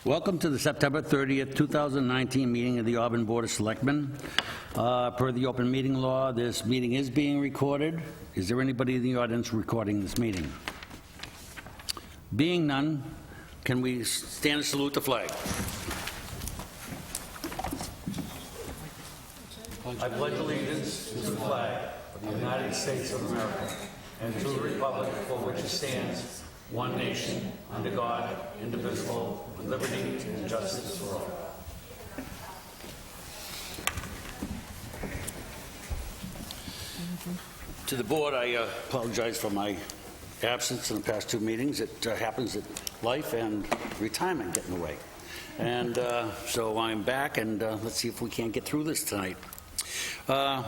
Welcome to the September 30th, 2019 meeting of the Auburn Board of Selectmen. Per the open meeting law, this meeting is being recorded. Is there anybody in the audience recording this meeting? Being none, can we stand and salute the flag? I pledge allegiance to the flag of the United States of America and to the republic for which it stands, one nation, under God, indivisible, with liberty and justice for all. To the board, I apologize for my absence in the past two meetings. It happens that life and retirement get in the way. And so I'm back, and let's see if we can't get through this tonight.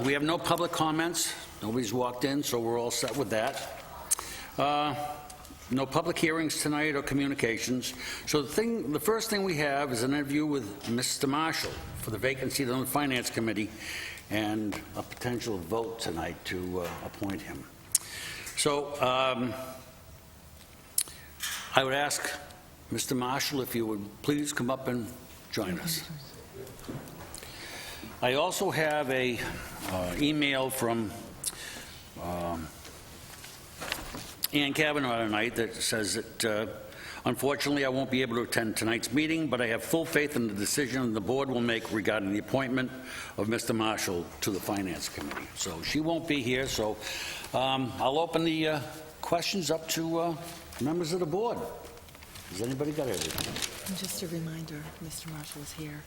We have no public comments. Nobody's walked in, so we're all set with that. No public hearings tonight or communications. So the first thing we have is an interview with Mr. Marshall for the vacancy on the Finance Committee and a potential vote tonight to appoint him. So I would ask Mr. Marshall if you would please come up and join us. I also have a email from Ann Kavanaugh tonight that says that unfortunately I won't be able to attend tonight's meeting, but I have full faith in the decision the board will make regarding the appointment of Mr. Marshall to the Finance Committee. So she won't be here, so I'll open the questions up to members of the board. Has anybody got anything? And just a reminder, Mr. Marshall was here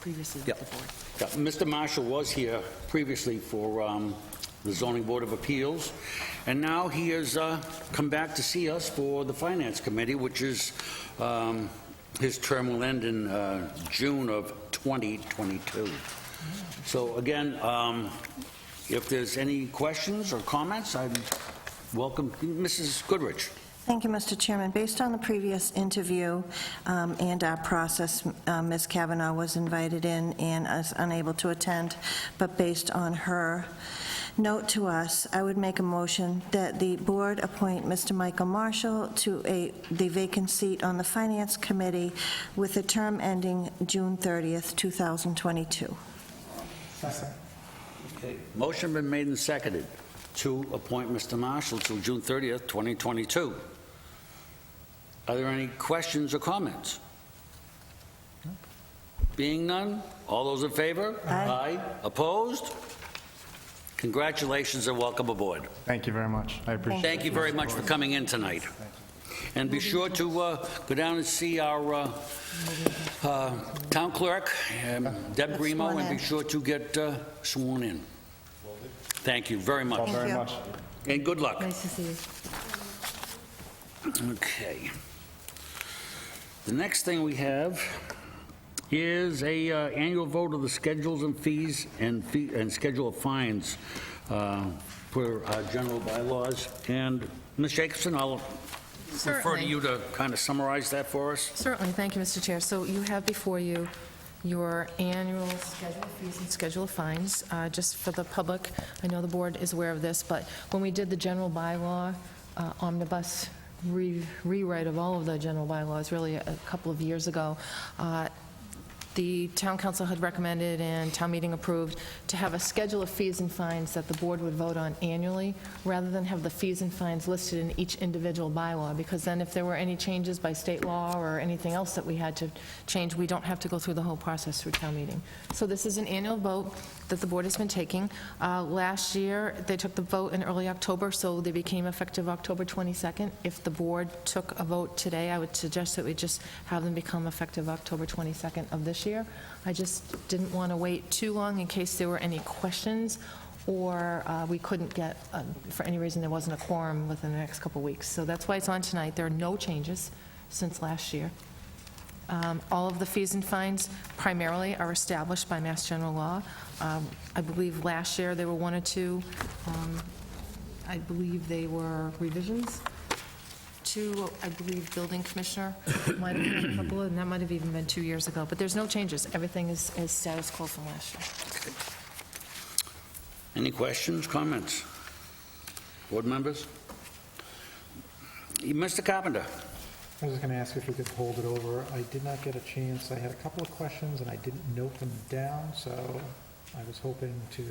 previously with the board. Yeah, Mr. Marshall was here previously for the Zoning Board of Appeals, and now he has come back to see us for the Finance Committee, which is his term will end in June of 2022. So again, if there's any questions or comments, I'd welcome Mrs. Goodrich. Thank you, Mr. Chairman. Based on the previous interview and our process, Ms. Kavanaugh was invited in and is unable to attend, but based on her note to us, I would make a motion that the board appoint Mr. Michael Marshall to the vacant seat on the Finance Committee with a term ending June 30th, 2022. Okay. Motion been made and seconded to appoint Mr. Marshall to June 30th, 2022. Are there any questions or comments? Being none, all those in favor? Aye. Opposed? Congratulations and welcome aboard. Thank you very much. I appreciate it. Thank you very much for coming in tonight. And be sure to go down and see our town clerk, Deb Grimo, and be sure to get sworn in. Thank you very much. Very much. And good luck. Nice to see you. Okay. The next thing we have is a annual vote of the schedules and fees and schedule of fines for our general bylaws. And Ms. Jacobson, I'll refer to you to kind of summarize that for us. Certainly. Thank you, Mr. Chair. So you have before you your annual schedule of fees and schedule of fines. Just for the public, I know the board is aware of this, but when we did the general bylaw omnibus rewrite of all of the general bylaws really a couple of years ago, the town council had recommended and town meeting approved to have a schedule of fees and fines that the board would vote on annually, rather than have the fees and fines listed in each individual bylaw, because then if there were any changes by state law or anything else that we had to change, we don't have to go through the whole process through town meeting. So this is an annual vote that the board has been taking. Last year, they took the vote in early October, so they became effective October 22nd. If the board took a vote today, I would suggest that we just have them become effective October 22nd of this year. I just didn't want to wait too long in case there were any questions or we couldn't get, for any reason, there wasn't a quorum within the next couple of weeks. So that's why it's on tonight. There are no changes since last year. All of the fees and fines primarily are established by Mass General Law. I believe last year there were one or two, I believe they were revisions to, I believe, building commissioner might have had a couple, and that might have even been 2 years ago. But there's no changes. Everything is status quo from last year. Okay. Any questions, comments? Board members? Mr. Carpenter? I was just going to ask if we could hold it over. I did not get a chance. I had a couple of questions, and I didn't note them down, so I was hoping to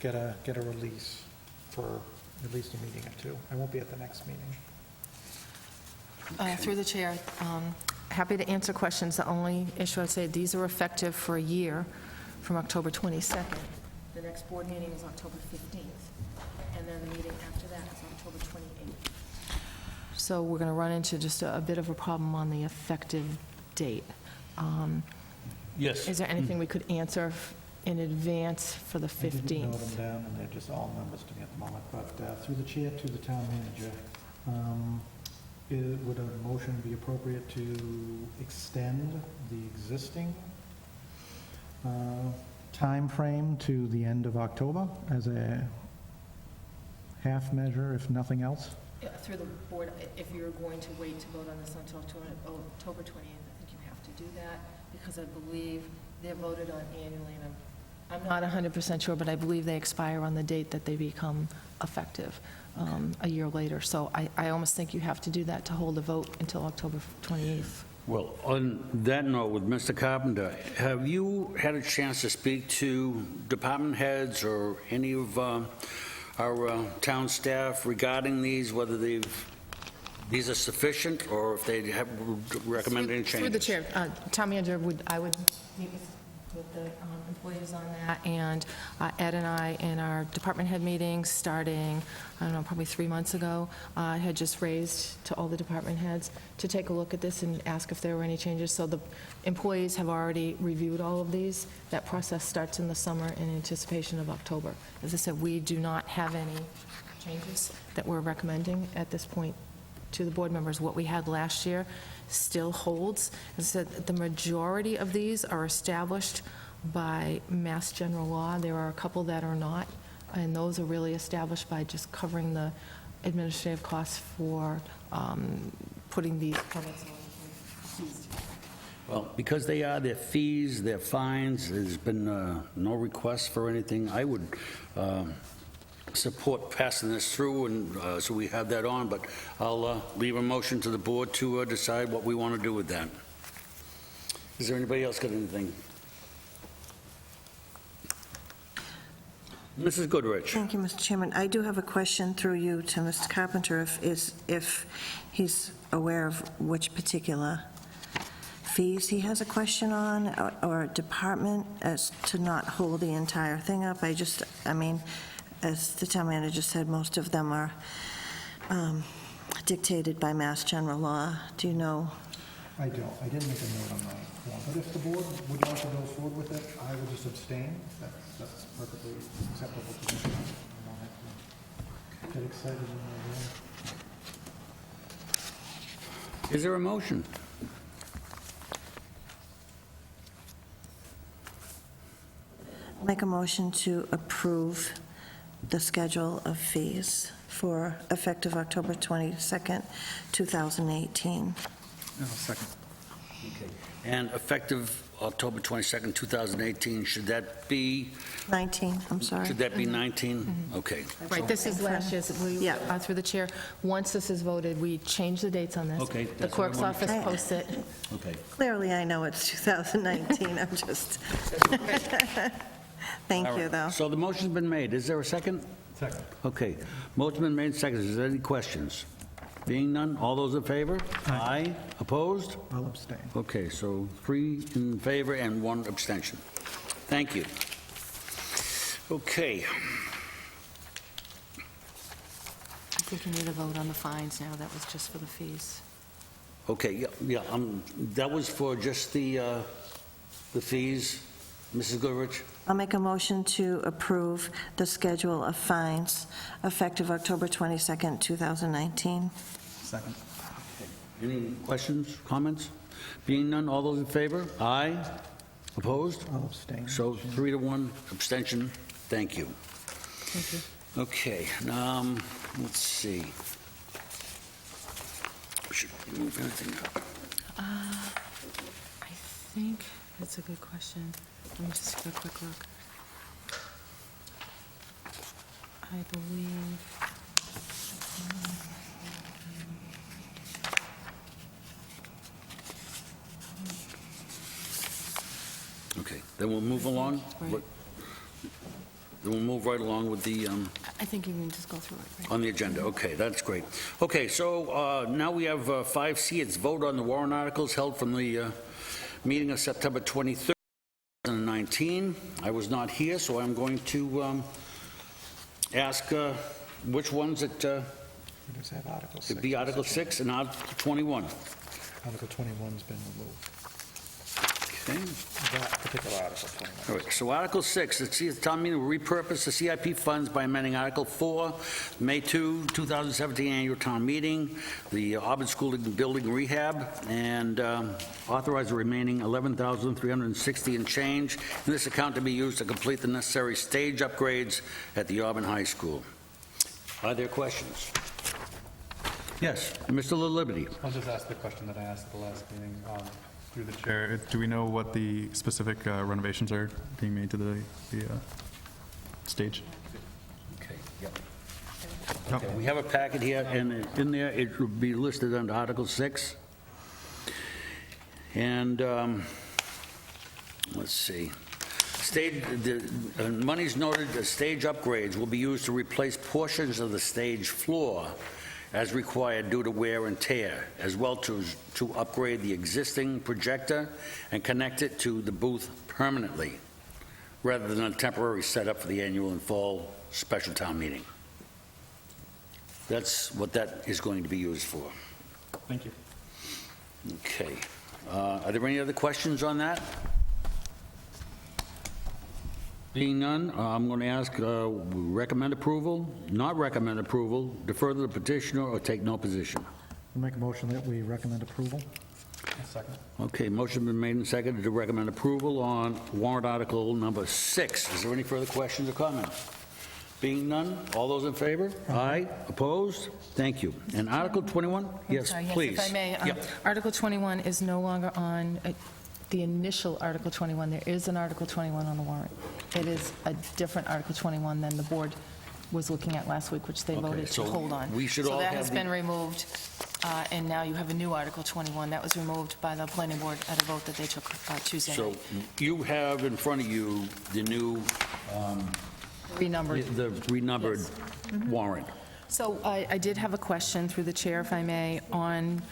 get a release for at least a meeting or two. I won't be at the next meeting. Through the chair, happy to answer questions. The only issue I'd say, these are effective for a year from October 22nd. The next board meeting is October 15th, and then the meeting after that is October 28th. So we're going to run into just a bit of a problem on the effective date. Yes. Is there anything we could answer in advance for the I didn't 15th? note them down, and they're just all numbers to me at the moment. But through the chair to the town manager, would a motion be appropriate to extend the existing time frame to the end of October as a half measure, if nothing else? Through the board, if you're going to wait to vote on this until October 28th, I think you have to do that, because I believe they're voted on annually, and I'm not 100% sure, but I believe they expire on the date that they become effective, a year later. So I almost think you have to do that to hold a vote until October 28th. Well, on that note, with Mr. Carpenter, have you had a chance to speak to department heads or any of our town staff regarding these, whether these are sufficient, or if they have recommended any changes? Through the chair, town manager, I would meet with the employees on that, and Ed and I, in our department head meetings, starting, I don't know, probably 3 months ago, had just raised to all the department heads to take a look at this and ask if there were any changes. So the employees have already reviewed all of these. That process starts in the summer in anticipation of October. As I said, we do not have any changes that we're recommending at this point to the board members. What we had last year still holds. As I said, the majority of these are established by Mass General Law. There are a couple that are not, and those are really established by just covering the administrative costs for putting these permits on. Well, because they are their fees, their fines, there's been no request for anything. I would support passing this through, and so we have that on, but I'll leave a motion to the board to decide what we want to do with that. Is there anybody else got anything? Mrs. Goodrich. Thank you, Mr. Chairman. I do have a question through you to Mr. Carpenter, if he's aware of which particular fees he has a question on, or department, as to not hold the entire thing up. I mean, as the town manager said, most of them are dictated by Mass General Law. Do you know? I don't. I didn't make a note on my form. But if the board would like to go forward with it, I would just abstain. That's perfectly acceptable to me. I don't have to get excited in my room. Is there a motion? Make a motion to approve the schedule of fees for effective October 22nd, 2018. Second. Okay. And effective October 22nd, 2018, should that be? 19, I'm sorry. Should that be 19? Okay. Right, this is last year's, Yeah. through the chair. Once this is voted, we change the dates on this. Okay, The that's what I clerk's wanted. office posts it. Okay. Clearly, I know it's 2019, I'm just... Thank All you, right. though. So the motion's been made. Is there a second? Second. Okay. Motion's been made, second. Is there any questions? Being none, all those in favor? Aye. Opposed? I'll abstain. Okay, so 3 in favor and 1 abstention. Thank you. Okay. I think you need a vote on the fines now. That was just for the fees. Okay, yeah, that was for just the fees, Mrs. Goodrich? I'll make a motion to approve the schedule of fines effective October 22nd, 2019. Second. Any questions, comments? Being none, all those in favor? Aye. Opposed? I'll abstain. So 3 to 1 abstention. Thank you. Thank you. Okay, let's see. Should we move anything up? I think that's a good question. Let me just get a quick look. I believe... Then we'll move along. Right. Then we'll move right along with the, I think you can just go through it, right? on the agenda. Okay, that's great. Okay, so now we have 5C, it's vote on the warrant articles held from the meeting of September 23rd, 2019. I was not here, so I'm going to ask which ones it We just have Article 6. would be Article 6 and Article 21. Article 21's been removed. Okay. That particular Article 21. All right, so Article 6, the town meeting will repurpose the CIP funds by amending Article 4, May 2, 2017 annual town meeting, the Auburn School building rehab, and authorize the remaining $11,360 and change in this account to be used to complete the necessary stage upgrades at the Auburn High School. Are there questions? Yes, Mr. LaLiberty. I'll just ask the question that I asked at the last meeting through the chair. Do we know what the specific renovations are being made to the stage? Okay, yep. Okay, we have a packet here, and in there, it will be listed under Article 6. And, let's see. Money's noted, the stage upgrades will be used to replace portions of the stage floor as required due to wear and tear, as well to upgrade the existing projector and connect it to the booth permanently, rather than a temporary setup for the annual and fall special town meeting. That's what that is going to be used for. Thank you. Okay. Are there any other questions on that? Being none, I'm going to ask, recommend approval, not recommend approval, defer to the petitioner, or take no position. I'll make a motion that we recommend approval. Second. Okay, motion been made and seconded to recommend approval on warrant article number 6. Is there any further questions or comments? Being none, all those in favor? Aye. Opposed? Thank you. And Article 21? Yes, Sorry, please. If I may, Yep. Article 21 is no longer on the initial Article 21. There is an Article 21 on the warrant. It is a different Article 21 than the board was looking at last week, which they voted to so hold on. we should all So that have has the- been removed, and now you have a new Article 21. That was removed by the planning board at a vote that they took Tuesday So night. you have in front of you the new, Renumbered. the renumbered warrant. So I did have a question through the chair, if I may, on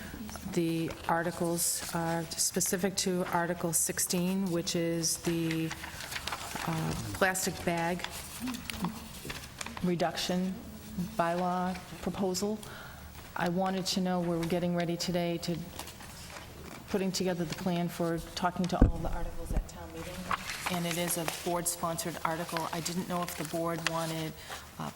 the articles specific to Article 16, which is the plastic bag reduction bylaw proposal. I wanted to know, we're getting ready today to putting together the plan for talking to all of the articles at town meeting, and it is a board-sponsored article. I didn't know if the board wanted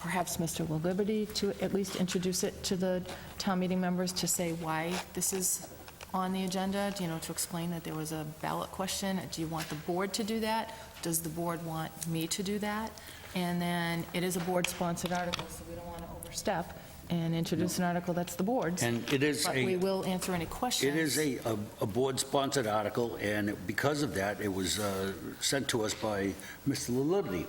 perhaps Mr. LaLiberty to at least introduce it to the town meeting members to say why this is on the agenda, to explain that there was a ballot question. Do you want the board to do that? Does the board want me to do that? And then it is a board-sponsored article, so we don't want to overstep and introduce an article that's the board's. And it is But we will answer any questions. It is a board-sponsored article, and because of that, it was sent to us by Mr. LaLiberty.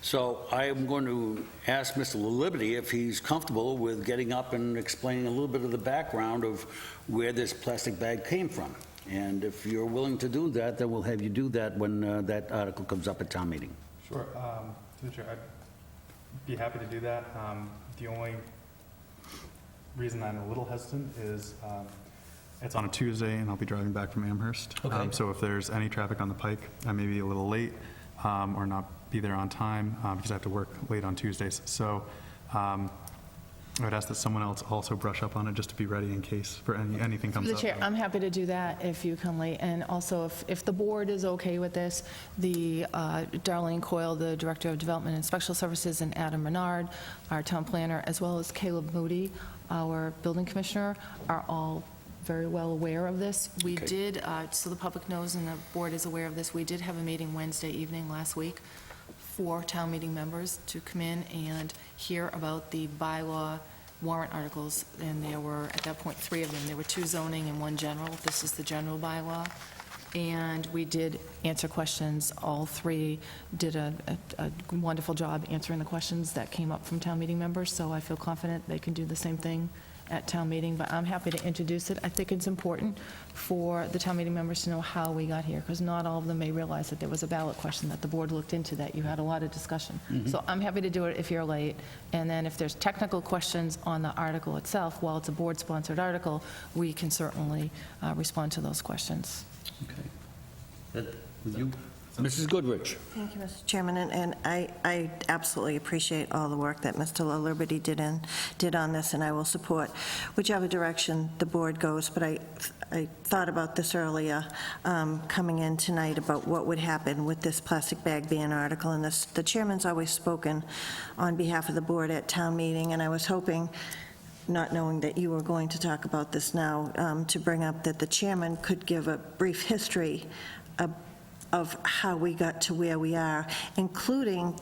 So I am going to ask Mr. LaLiberty if he's comfortable with getting up and explaining a little bit of the background of where this plastic bag came from. And if you're willing to do that, then we'll have you do that when that article comes up at town meeting. Sure. To the chair, I'd be happy to do that. The only reason I'm a little hesitant is it's on a Tuesday, and I'll be driving back from Amherst. Okay. So if there's any traffic on the pike, I may be a little late or not be there on time because I have to work late on Tuesdays. So I would ask that someone else also brush up on it just to be ready in case for anything comes Through up. the chair, I'm happy to do that if you come late. And also, if the board is okay with this, the Darlene Coyle, the Director of Development and Special Services, and Adam Renard, our town planner, as well as Caleb Moody, our building commissioner, are all very well aware of this. We Okay. did, so the public knows and the board is aware of this, we did have a meeting Wednesday evening last week for town meeting members to come in and hear about the bylaw warrant articles, and there were, at that point, 3 of them. There were 2 zoning and 1 general. This is the general bylaw. And we did answer questions. All 3 did a wonderful job answering the questions that came up from town meeting members, so I feel confident they can do the same thing at town meeting, but I'm happy to introduce it. I think it's important for the town meeting members to know how we got here, because not all of them may realize that there was a ballot question that the board looked into, that you had a lot of discussion. So I'm happy to do it if you're late, and then if there's technical questions on the article itself, while it's a board-sponsored article, we can certainly respond to those questions. Okay. That with you? Mrs. Goodrich? Thank you, Mr. Chairman, and I absolutely appreciate all the work that Mr. La Liberty did on this, and I will support whichever direction the board goes, but I thought about this earlier, coming in tonight, about what would happen with this plastic bag ban article, and the chairman's always spoken on behalf of the board at town meeting, and I was hoping, not knowing that you were going to talk about this now, to bring up that the chairman could give a brief history of how we got to where we are, including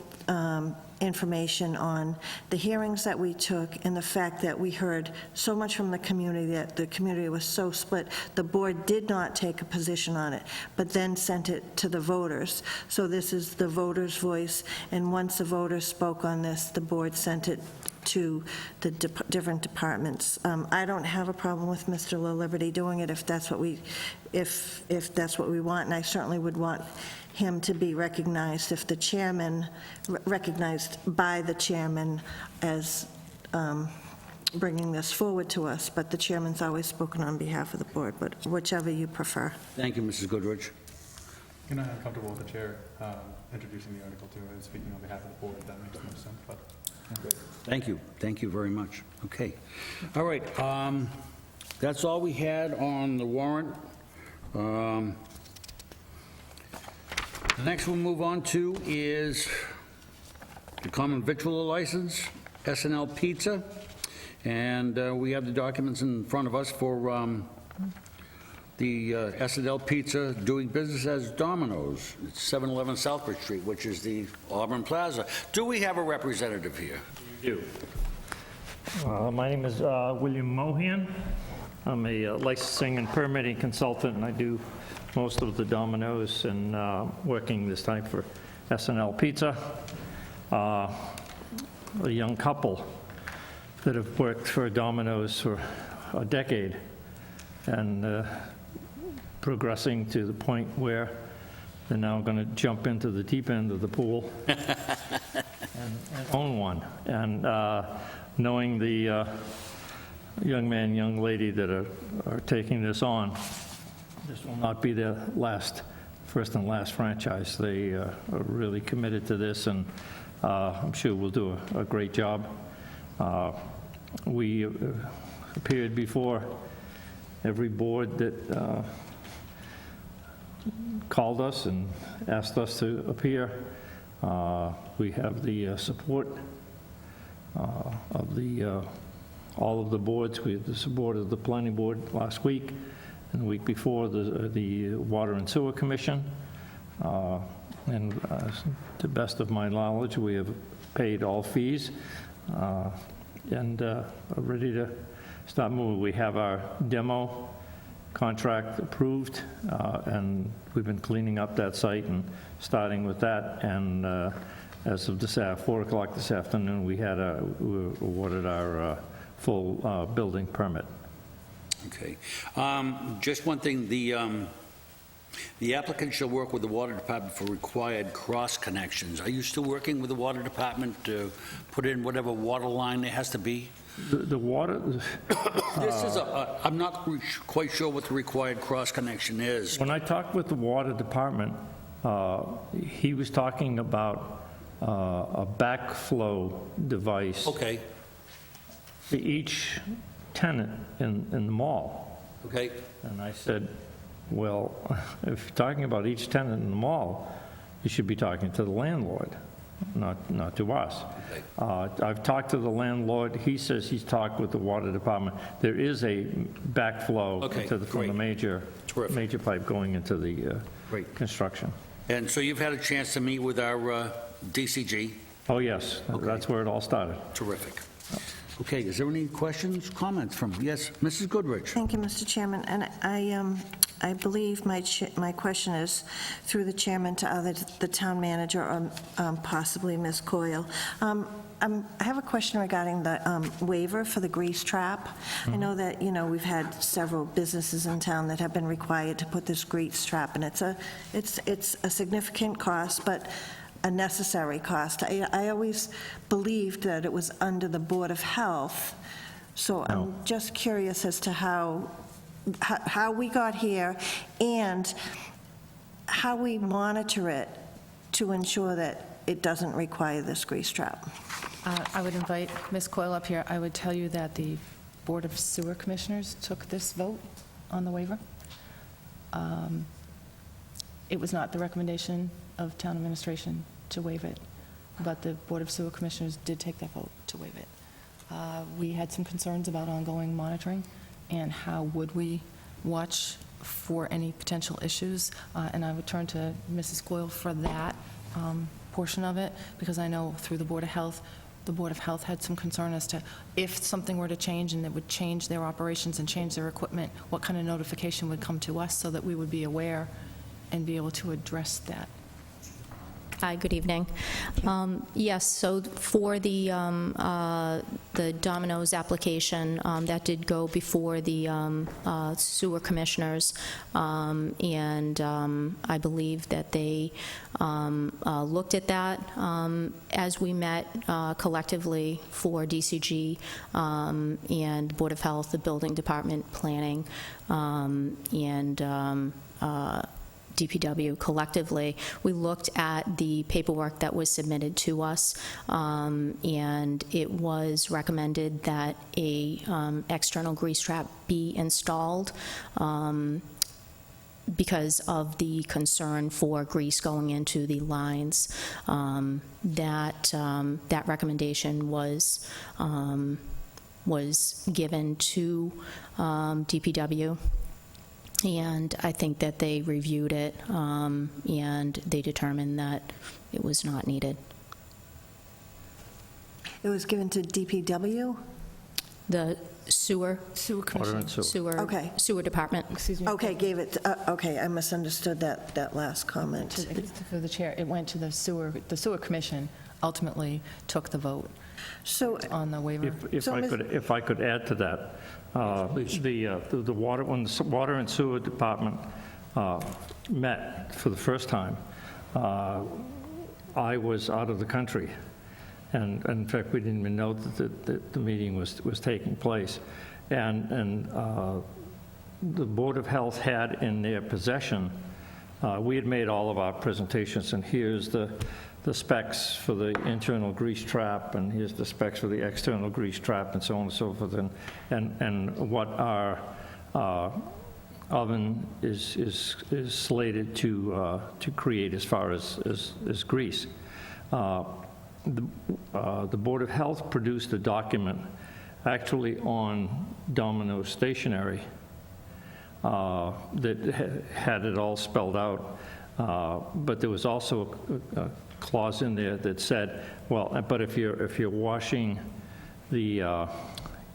information on the hearings that we took and the fact that we heard so much from the community, that the community was so split. The board did not take a position on it, but then sent it to the voters. So this is the voters' voice, and once the voters spoke on this, the board sent it to the different departments. I don't have a problem with Mr. La Liberty doing it if that's what we want, and I certainly would want him to be recognized if the chairman, recognized by the chairman as bringing this forward to us, but the chairman's always spoken on behalf of the board, but whichever you prefer. Thank you, Mrs. Goodrich. I'm not comfortable with the chair introducing the article too, and speaking on behalf of the board, if that makes no sense, but. Thank you. Thank you very much. Okay. All right. That's all we had on the warrant. The next we'll move on to is the common victualler license, S&L Pizza. And we have the documents in front of us for the S&L Pizza doing business as Domino's. It's 711 Southbridge Street, which is the Auburn Plaza. Do we have a representative here? We do. My name is William Mohan. I'm a licensing and permitting consultant, and I do most of the Domino's and working this time for S&L Pizza. A young couple that have worked for Domino's for a decade and progressing to the point where they're now going to jump into the deep end of the pool and own one. And knowing the young man, young lady that are taking this on, this will not be their first and last franchise. They are really committed to this, and I'm sure we'll do a great job. We appeared before every board that called us and asked us to appear. We have the support of all of the boards. We had the support of the planning board last week, and the week before the Water and Sewer Commission. And to the best of my knowledge, we have paid all fees and are ready to start moving. We have our demo contract approved, and we've been cleaning up that site and starting with that. And as of 4 o'clock this afternoon, we were awarded our full building permit. Okay. Just one thing, the applicant shall work with the water department for required cross connections. Are you still working with the water department to put in whatever water line there has to be? The water, This is I'm not quite sure what the required cross connection is. when I talked with the water department, he was talking about a backflow device Okay, for each tenant in the mall. okay. And I said, well, if you're talking about each tenant in the mall, you should be talking to the landlord, not to us. Okay. I've talked to the landlord. He says he's talked with the water department. There is a backflow Okay, from the great. major pipe going into the Great. construction. And so you've had a chance to meet with our DCG. Oh, yes, that's where it all started. Terrific. Okay, is there any questions, comments from, yes, Mrs. Goodrich? Thank you, Mr. Chairman. And I believe my question is through the chairman to either the town manager or possibly Ms. Coyle. I have a question regarding the waiver for the grease trap. I know that, we've had several businesses in town that have been required to put this grease trap, and it's a significant cost, but a necessary cost. I always believed that it was under the Board of Health, so I'm just curious as to how we got here and how we monitor it to ensure that it doesn't require this grease trap. I would invite Ms. Coyle up here. I would tell you that the Board of Sewer Commissioners took this vote on the waiver. It was not the recommendation of town administration to waive it, but the Board of Sewer Commissioners did take that vote to waive it. We had some concerns about ongoing monitoring and how would we watch for any potential issues, and I would turn to Mrs. Coyle for that portion of it, because I know through the Board of Health had some concern as to if something were to change and it would change their operations and change their equipment, what kind of notification would come to us so that we would be aware and be able to address that. Hi, good evening. Yes, so for the Domino's application, that did go before the sewer commissioners, and I believe that they looked at that as we met collectively for DCG and Board of Health, the Building Department, Planning, and DPW collectively. We looked at the paperwork that was submitted to us, and it was recommended that a external grease trap be installed because of the concern for grease going into the lines. That recommendation was given to DPW. And I think that they reviewed it, and they determined that it was not needed. It was given to DPW? The sewer Water and sewer. Okay. sewer department. Excuse me. Okay, gave it, okay, I misunderstood that last comment. For the chair, it went to the sewer commission ultimately took the vote So, on the waiver. If I could add to that, the water, when the water and sewer department met for the first time, I was out of the country, and in fact, we didn't even know that the meeting was taking place, and the Board of Health had in their possession, we had made all of our presentations, and here's the specs for the internal grease trap, and here's the specs for the external grease trap, and so on and so forth, and what our oven is slated to create as far as grease. The Board of Health produced a document actually on Domino's stationery that had it all spelled out, but there was also a clause in there that said, well, but if you're washing your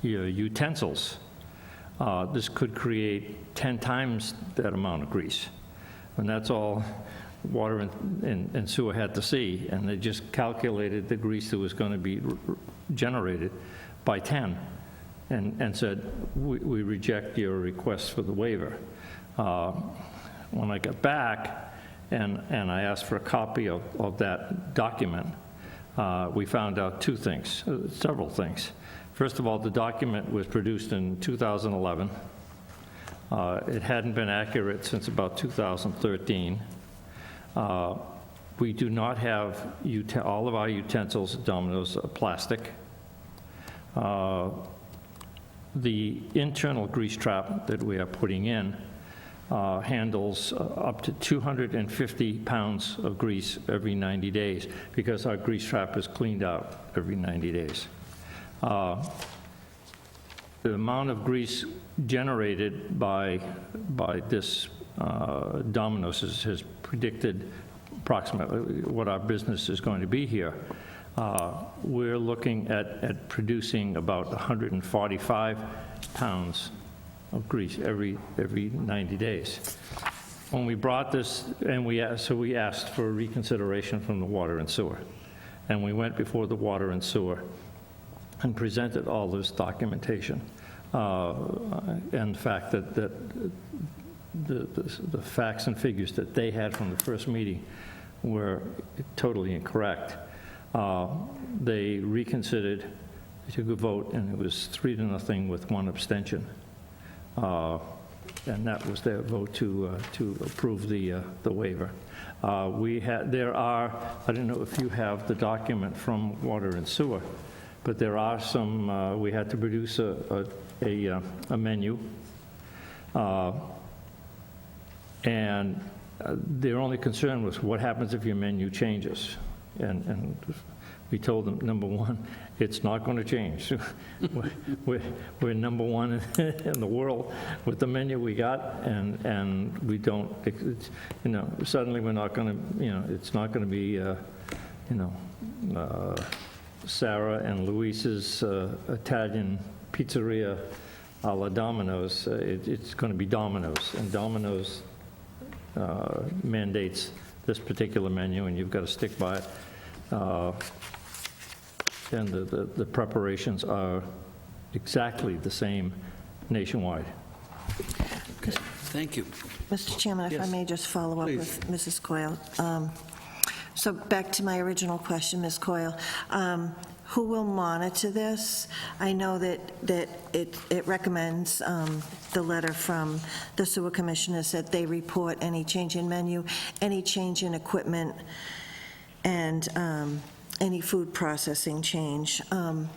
utensils, this could create 10 times that amount of grease. And that's all water and sewer had to see, and they just calculated the grease that was going to be generated by 10 and said, we reject your request for the waiver. When I got back, and I asked for a copy of that document, we found out two things, several things. First of all, the document was produced in 2011. It hadn't been accurate since about 2013. We do not have, all of our utensils at Domino's are plastic. The internal grease trap that we are putting in handles up to 250 pounds of grease every 90 days because our grease trap is cleaned out every 90 days. The amount of grease generated by this Domino's has predicted approximately what our business is going to be here. We're looking at producing about 145 pounds of grease every 90 days. When we brought this, and we asked for reconsideration from the water and sewer. And we went before the water and sewer and presented all this documentation. And the fact that the facts and figures that they had from the first meeting were totally incorrect. They reconsidered, they took a vote, and it was 3-0 with 1 abstention. And that was their vote to approve the waiver. There are, I don't know if you have the document from Water and Sewer, but there are some, we had to produce a menu. And their only concern was what happens if your menu changes. And we told them, number one, it's not going to change. We're number one in the world with the menu we got, and we don't, suddenly we're not going to, it's not going to be, Sarah and Luis's Italian pizzeria a la Domino's. It's going to be Domino's, and Domino's mandates this particular menu, and you've got to stick by it. And the preparations are exactly the same nationwide. Thank you. Mr. Chairman, if I Yes. may just follow up Please. with Mrs. Coyle. So back to my original question, Ms. Coyle. Who will monitor this? I know that it recommends, the letter from the sewer commissioners, that they report any change in menu, any change in equipment, and any food processing change. I'm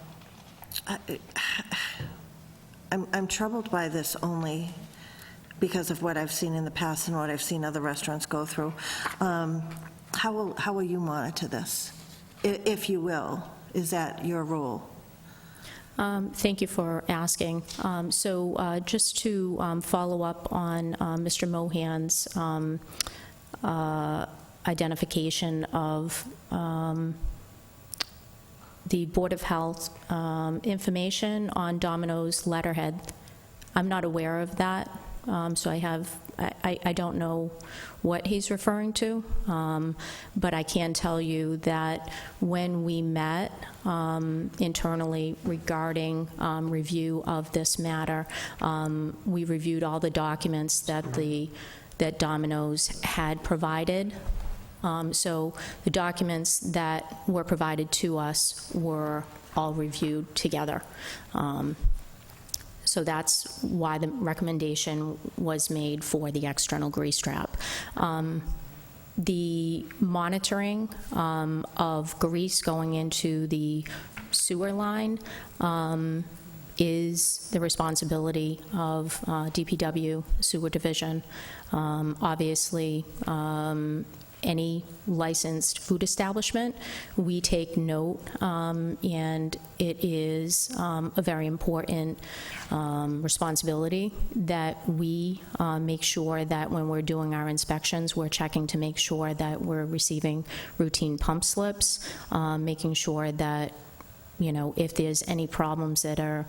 troubled by this only because of what I've seen in the past and what I've seen other restaurants go through. How will you monitor this, if you will? Is that your role? Thank you for asking. So just to follow up on Mr. Mohan's identification of the Board of Health information on Domino's letterhead, I'm not aware of that. So I don't know what he's referring to, but I can tell you that when we met internally regarding review of this matter, we reviewed all the documents that Domino's had provided. So the documents that were provided to us were all reviewed together. So that's why the recommendation was made for the external grease trap. The monitoring of grease going into the sewer line is the responsibility of DPW Sewer Division. Obviously, any licensed food establishment, we take note, and it is a very important responsibility that we make sure that when we're doing our inspections, we're checking to make sure that we're receiving routine pump slips, making sure that, if there's any problems that are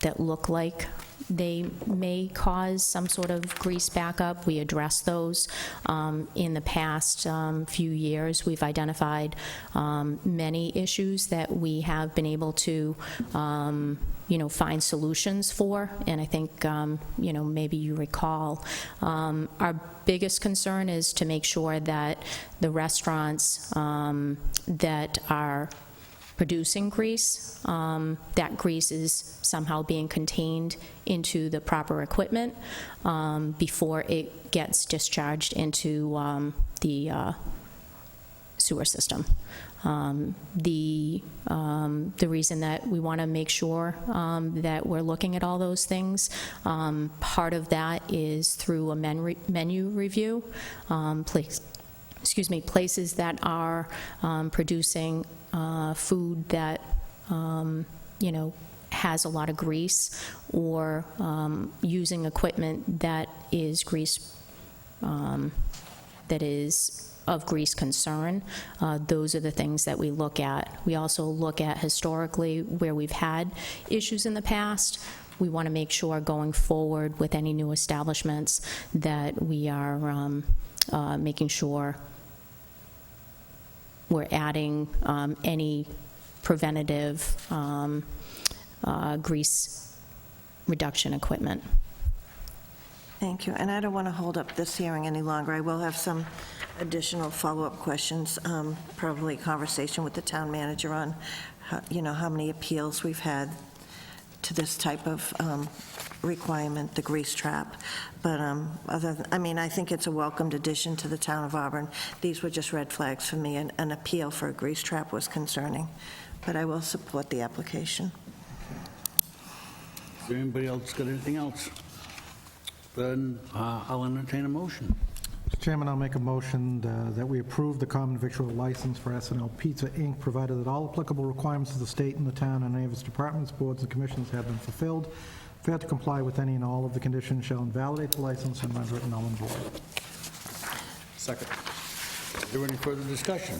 that look like they may cause some sort of grease backup, we address those. In the past few years, we've identified many issues that we have been able to find solutions for, and I think, maybe you recall, our biggest concern is to make sure that the restaurants that are producing grease, that grease is somehow being contained into the proper equipment before it gets discharged into the sewer system. The reason that we want to make sure that we're looking at all those things, part of that is through a menu review. Places that are producing food that, has a lot of grease, or using equipment that is grease, that is of grease concern. Those are the things that we look at. We also look at historically where we've had issues in the past. we want to make sure going forward with any new establishments that we are making sure we're adding any preventative grease reduction equipment. Thank you. And I don't want to hold up this hearing any longer. I will have some additional follow-up questions, probably conversation with the town manager on, how many appeals we've had to this type of requirement, the grease trap. But I think it's a welcomed addition to the town of Auburn. These were just red flags for me. An appeal for a grease trap was concerning. But I will support the application. Is there anybody else got anything else? Then I'll entertain a motion. Mr. Chairman, I'll make a motion that we approve the common victual license for S&L Pizza, Inc., provided that all applicable requirements of the state and the town and any of its departments, boards, and commissions have been fulfilled. Fail to comply with any and all of the conditions shall invalidate the license and render it null and void. Second. Is there any further discussion?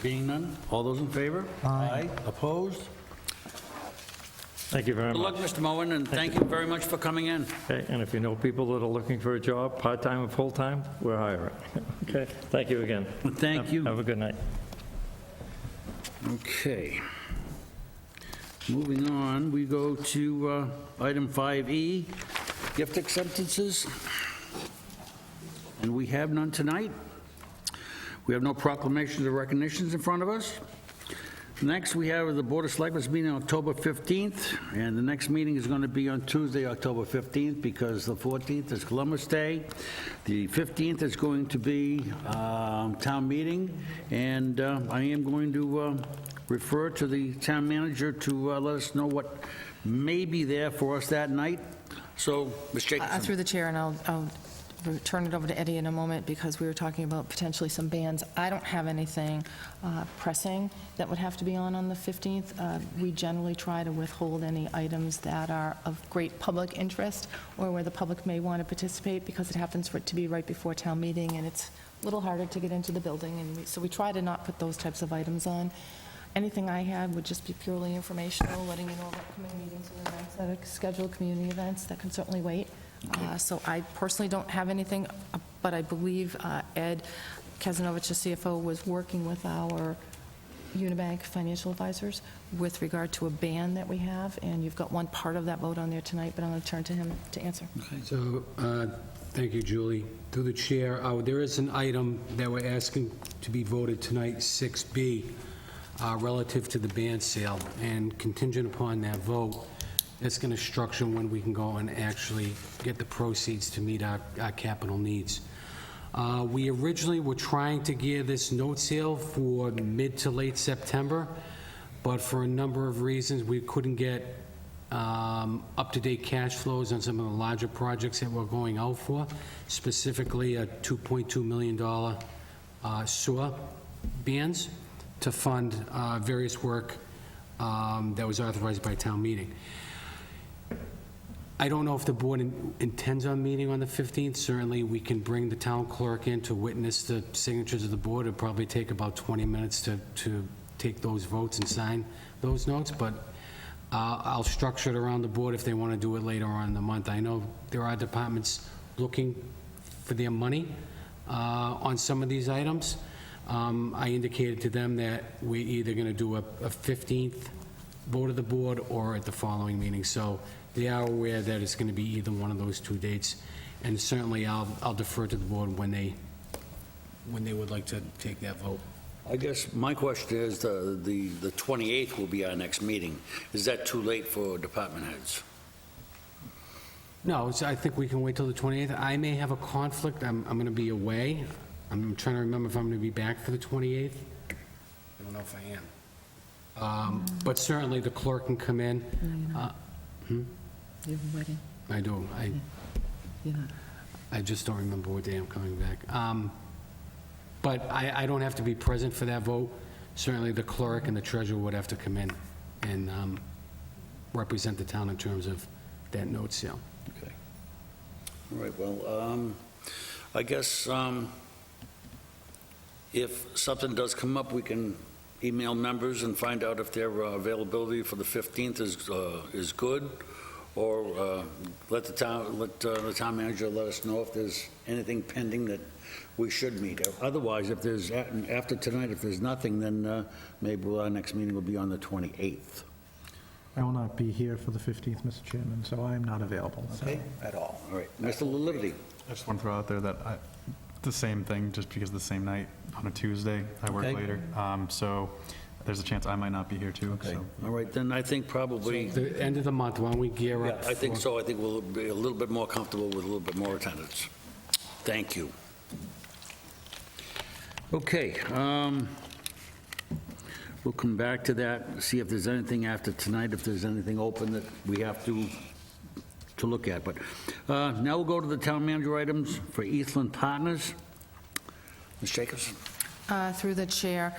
Being none, all those in favor? Aye. Opposed? Thank you very Good luck, much. Mr. Moen, and thank you very much for coming in. Okay, and if you know people that are looking for a job, part-time or full-time, we're hiring. Okay, thank you again. Thank you. Have a good night. Okay. Moving on, we go to item 5E, gift acceptances. And we have none tonight. We have no proclamations or recognitions in front of us. Next, we have the Board of Selectmen's meeting on October 15th, and the next meeting is going to be on Tuesday, October 15th, because the 14th is Columbus Day. The 15th is going to be town meeting, and I am going to refer to the town manager to let us know what may be there for us that night. So, Ms. Jacobson. Through the chair, and I'll turn it over to Eddie in a moment, because we were talking about potentially some bans. I don't have anything pressing that would have to be on the 15th. We generally try to withhold any items that are of great public interest or where the public may want to participate, because it happens for it to be right before town meeting, and it's a little harder to get into the building, and so we try to not put those types of items on. Anything I had would just be purely informational, letting you know about upcoming meetings and events that are scheduled, community events that can certainly wait. So I personally don't have anything, but I believe Ed Kazanovich, the CFO, was working with our Unibank financial advisors with regard to a ban that we have, and you've got one part of that vote on there tonight, but I'm going to turn to him to answer. So, thank you, Julie. Through the chair, there is an item that we're asking to be voted tonight, 6B, relative to the band sale, and contingent upon that vote, it's going to structure when we can go and actually get the proceeds to meet our capital needs. We originally were trying to gear this note sale for mid to late September, but for a number of reasons, we couldn't get up-to-date cash flows on some of the larger projects that we're going out for, specifically a $2.2 million sewer bans to fund various work that was authorized by town meeting. I don't know if the board intends on meeting on the 15th. Certainly, we can bring the town clerk in to witness the signatures of the board. It'll probably take about 20 minutes to take those votes and sign those notes, but I'll structure it around the board if they want to do it later on in the month. I know there are departments looking for their money on some of these items. I indicated to them that we're either going to do a 15th vote of the board or at the following meeting. So they are aware that it's going to be either one of those two dates, and certainly I'll defer to the board when they would like to take that vote. I guess my question is, the 28th will be our next meeting. Is that too late for department heads? No, I think we can wait till the 28th. I may have a conflict. I'm going to be away. I'm trying to remember if I'm going to be back for the 28th. I don't know if I am. But certainly the clerk can come in. You have a wedding? I do. You're not. I just don't remember what day I'm coming back. But I don't have to be present for that vote. Certainly the clerk and the treasurer would have to come in and represent the town in terms of that note sale. Okay. All right, well, I guess if something does come up, we can email members and find out if their availability for the 15th is good, or let the town manager let us know if there's anything pending that we should meet. Otherwise, if there's, after tonight, if there's nothing, then maybe our next meeting will be on the 28th. I will not be here for the 15th, Mr. Chairman, so I am not available at all. All right, Mr. Liberty. I just want to throw out there that the same thing, just because the same night on a Tuesday, I work Okay. later. So there's a chance I might not be here too. Okay, So all right, then I think probably, The end of the month, why don't we gear yeah, up? I think for- so. I think we'll be a little bit more comfortable with a little bit more attendance. Thank you. Okay, we'll come back to that, see if there's anything after tonight, if there's anything open that we have to look at. But now we'll go to the town manager items for Eastland Partners. Ms. Jacobs? Through the chair,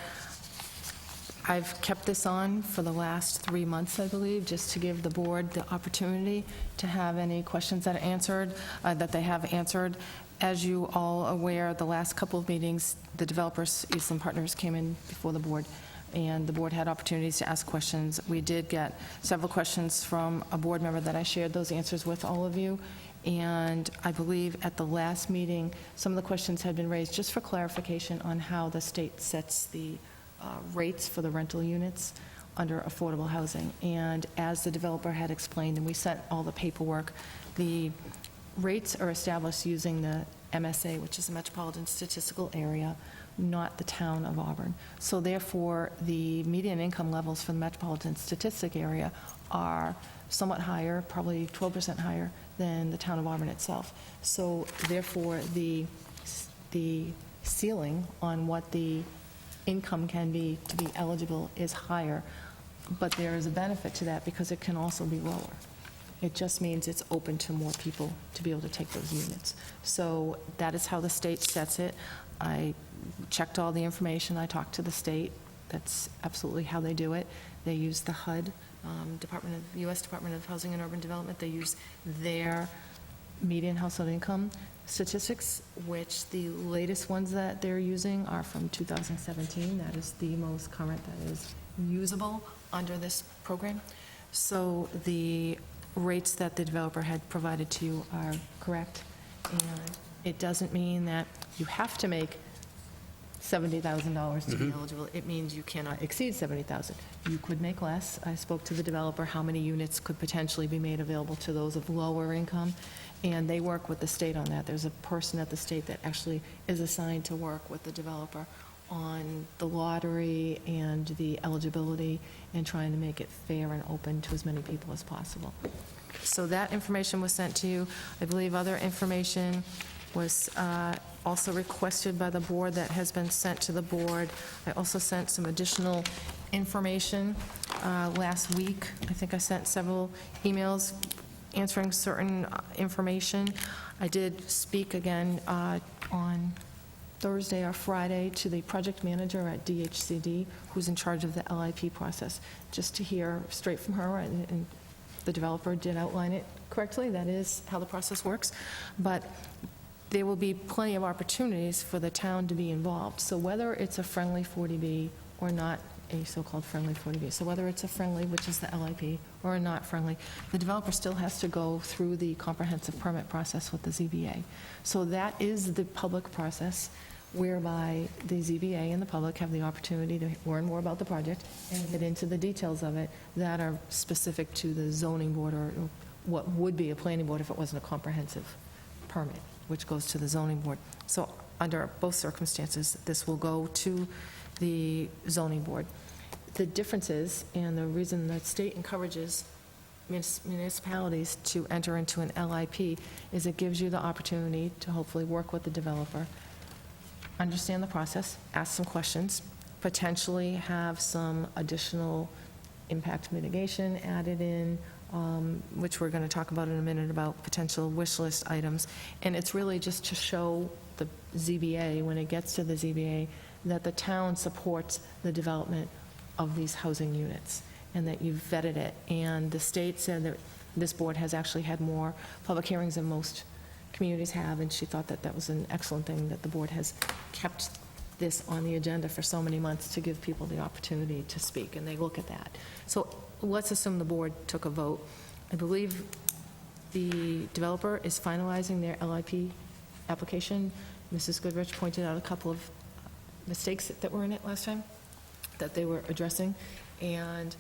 I've kept this on for the last 3 months, I believe, just to give the board the opportunity to have any questions that are answered, that they have answered. As you all are aware, the last couple of meetings, the developers, Eastland Partners, came in before the board, and the board had opportunities to ask questions. We did get several questions from a board member that I shared those answers with all of you, and I believe at the last meeting, some of the questions had been raised just for clarification on how the state sets the rates for the rental units under affordable housing. And as the developer had explained, and we sent all the paperwork, the rates are established using the MSA, which is the Metropolitan Statistical Area, not the town of Auburn. So therefore, the median income levels for the Metropolitan Statistic Area are somewhat higher, probably 12% higher than the town of Auburn itself. So therefore, the ceiling on what the income can be to be eligible is higher, but there is a benefit to that because it can also be lower. It just means it's open to more people to be able to take those units. So that is how the state sets it. I checked all the information. I talked to the state. That's absolutely how they do it. They use the HUD, U.S. Department of Housing and Urban Development. They use their median household income statistics, which the latest ones that they're using are from 2017. That is the most current that is usable under this program. So the rates that the developer had provided to you are correct, and it doesn't mean that you have to make $70,000 to be eligible. It means you cannot exceed $70,000. You could make less. I spoke to the developer, how many units could potentially be made available to those of lower income, and they work with the state on that. There's a person at the state that actually is assigned to work with the developer on the lottery and the eligibility and trying to make it fair and open to as many people as possible. So that information was sent to you. I believe other information was also requested by the board that has been sent to the board. I also sent some additional information last week. I think I sent several emails answering certain information. I did speak again on Thursday or Friday to the project manager at DHCD, who's in charge of the LIP process, just to hear straight from her, and the developer did outline it correctly. That is how the process works. But there will be plenty of opportunities for the town to be involved. So whether it's a friendly 40B or not a so-called friendly 40B, so whether it's a friendly, which is the LIP, or a not friendly, the developer still has to go through the comprehensive permit process with the ZBA. So that is the public process whereby the ZBA and the public have the opportunity to learn more about the project and get into the details of it that are specific to the zoning board, or what would be a planning board if it wasn't a comprehensive permit, which goes to the zoning board. So under both circumstances, this will go to the zoning board. The differences, and the reason the state encourages municipalities to enter into an LIP, is it gives you the opportunity to hopefully work with the developer, understand the process, ask some questions, potentially have some additional impact mitigation added in, which we're going to talk about in a minute, about potential wish list items. And it's really just to show the ZBA, when it gets to the ZBA, that the town supports the development of these housing units and that you've vetted it. And the state said that this board has actually had more public hearings than most communities have, and she thought that that was an excellent thing, that the board has kept this on the agenda for so many months to give people the opportunity to speak, and they look at that. So let's assume the board took a vote. I believe The developer is finalizing their LIP application. Mrs. Goodrich pointed out a couple of mistakes that were in it last time that they were addressing, and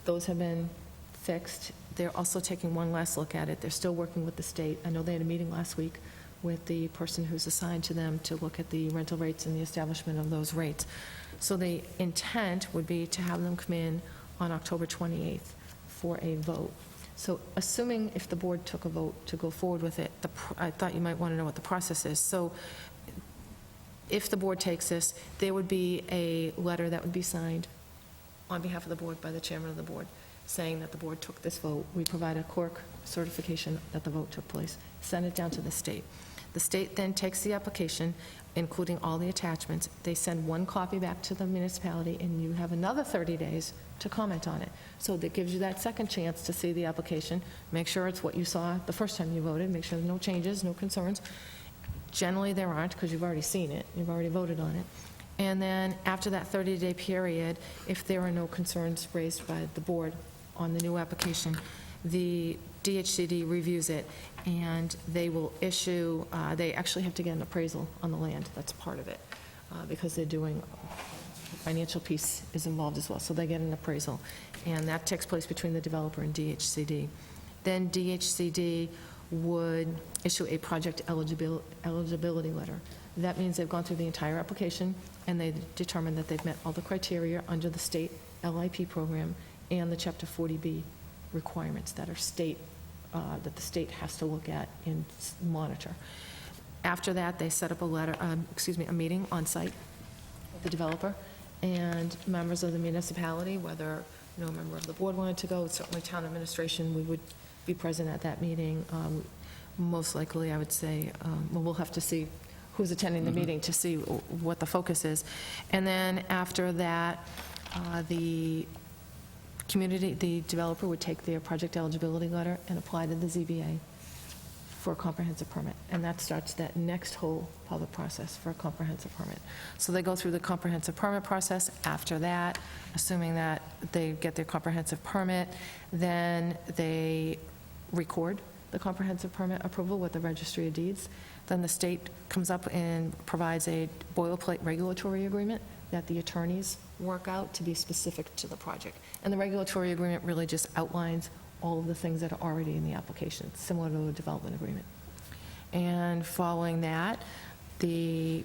those have been fixed. They're also taking one last look at it. They're still working with the state. I know they had a meeting last week with the person who's assigned to them to look at the rental rates and the establishment of those rates. So the intent would be to have them come in on October 28th for a vote. So assuming if the board took a vote to go forward with it, I thought you might want to know what the process is. So if the board takes this, there would be a letter that would be signed on behalf of the board by the chairman of the board, saying that the board took this vote. We provide a clerk certification that the vote took place, send it down to the state. The state then takes the application, including all the attachments. They send one copy back to the municipality, and you have another 30 days to comment on it. So that gives you that second chance to see the application, make sure it's what you saw the first time you voted, make sure there's no changes, no concerns. Generally, there aren't, because you've already seen it, you've already voted on it. And then after that 30-day period, if there are no concerns raised by the board on the new application, the DHCD reviews it, and they will issue, they actually have to get an appraisal on the land. That's part of it, because they're doing, financial piece is involved as well, so they get an appraisal. And that takes place between the developer and DHCD. Then DHCD would issue a project eligibility letter. That means they've gone through the entire application, and they determined that they've met all the criteria under the state LIP program and the Chapter 40B requirements that are state, that the state has to look at and monitor. After that, they set up a meeting on site with the developer and members of the municipality, whether no member of the board wanted to go, certainly town administration, we would be present at that meeting. Most likely, I would say, well, we'll have to see who's attending the meeting to see what the focus is. And then after that, the developer would take their project eligibility letter and apply to the ZBA for a comprehensive permit. And that starts that next whole public process for a comprehensive permit. So they go through the comprehensive permit process. After that, assuming that they get their comprehensive permit, then they record the comprehensive permit approval with the Registry of Deeds. Then the state comes up and provides a boilerplate regulatory agreement that the attorneys work out to be specific to the project. And the regulatory agreement really just outlines all of the things that are already in the application, similar to a development agreement. And following that, the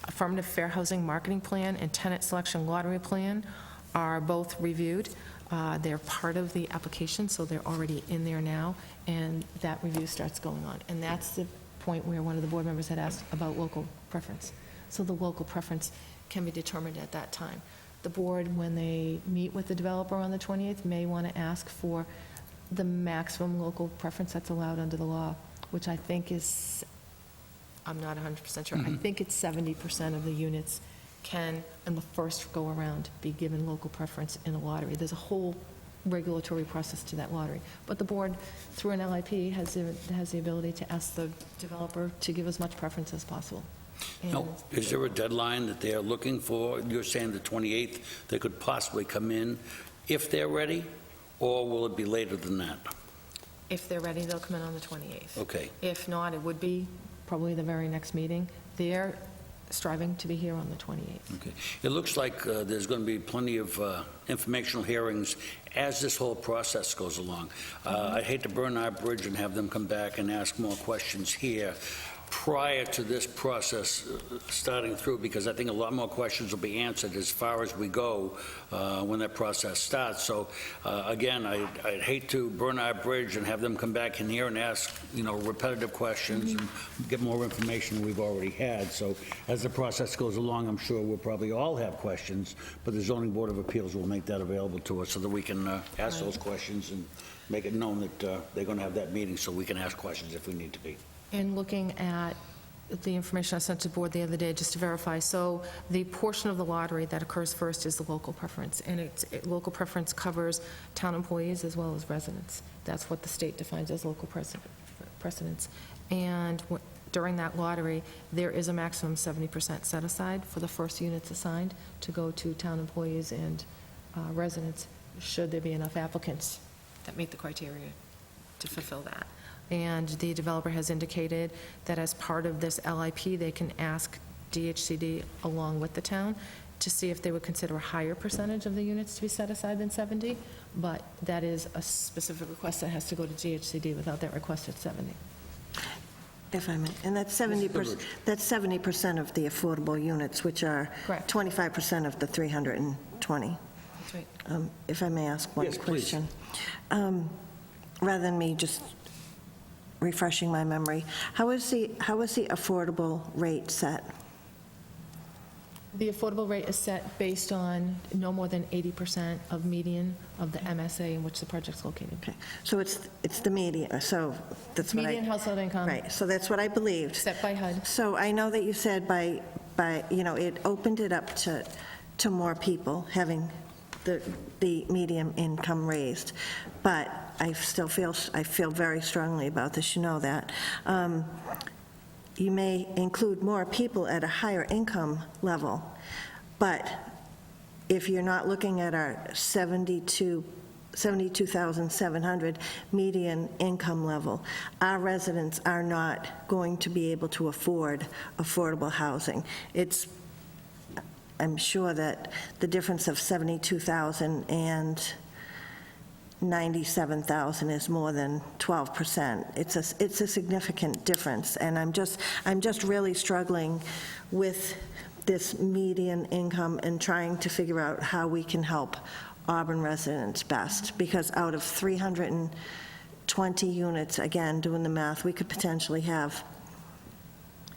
affirmative fair housing marketing plan and tenant selection lottery plan are both reviewed. They're part of the application, so they're already in there now, and that review starts going on. And that's the point where one of the board members had asked about local preference. So the local preference can be determined at that time. The board, when they meet with the developer on the 28th, may want to ask for the maximum local preference that's allowed under the law, which I think is, I'm not 100% sure, I think it's 70% of the units can, in the first go-around, be given local preference in a lottery. There's a whole regulatory process to that lottery. But the board, through an LIP, has the ability to ask the developer to give as much preference as possible. Now, is there a deadline that they're looking for? You're saying the 28th, they could possibly come in if they're ready, or will it be later than that? If they're ready, they'll come in on the 28th. Okay. If not, it would be probably the very next meeting. They're striving to be here on the 28th. Okay. It looks like there's going to be plenty of informational hearings as this whole process goes along. I'd hate to burn our bridge and have them come back and ask more questions here prior to this process starting through, because I think a lot more questions will be answered as far as we go when that process starts. So again, I'd hate to burn our bridge and have them come back in here and ask, repetitive questions and get more information than we've already had. So as the process goes along, I'm sure we'll probably all have questions, but the Zoning Board of Appeals will make that available to us so that we can ask those questions and make it known that they're going to have that meeting so we can ask questions if we need to be. And looking at the information I sent to the board the other day, just to verify, so the portion of the lottery that occurs first is the local preference, and local preference covers town employees as well as residents. That's what the state defines as local precedence. And during that lottery, there is a maximum 70% set aside for the first units assigned to go to town employees and residents, should there be enough applicants that meet the criteria to fulfill that. and the developer has indicated that as part of this LIP, they can ask DHCD along with the town to see if they would consider a higher percentage of the units to be set aside than 70, but that is a specific request that has to go to DHCD. Without that request, it's 70. If I may, and that's 70%, that's 70% of the affordable units, which are Correct. 25% of the 320. That's right. If I may ask one Yes, please. question. Rather than me just refreshing my memory, how is the affordable rate set? The affordable rate is set based on no more than 80% of median of the MSA in which the project's located. Okay, so it's the median, so that's what I... Median household income. Right, so that's what I believed. Set by HUD. So I know that you said by it opened it up to more people having the median income raised, but I feel very strongly about this, you know that. You may include more people at a higher income level, but if you're not looking at our 72,700 median income level, our residents are not going to be able to afford affordable housing. I'm sure that the difference of 72,000 and 97,000 is more than 12%. It's a significant difference, and I'm just really struggling with this median income and trying to figure out how we can help Auburn residents best, because out of 320 units, again, doing the math, we could potentially have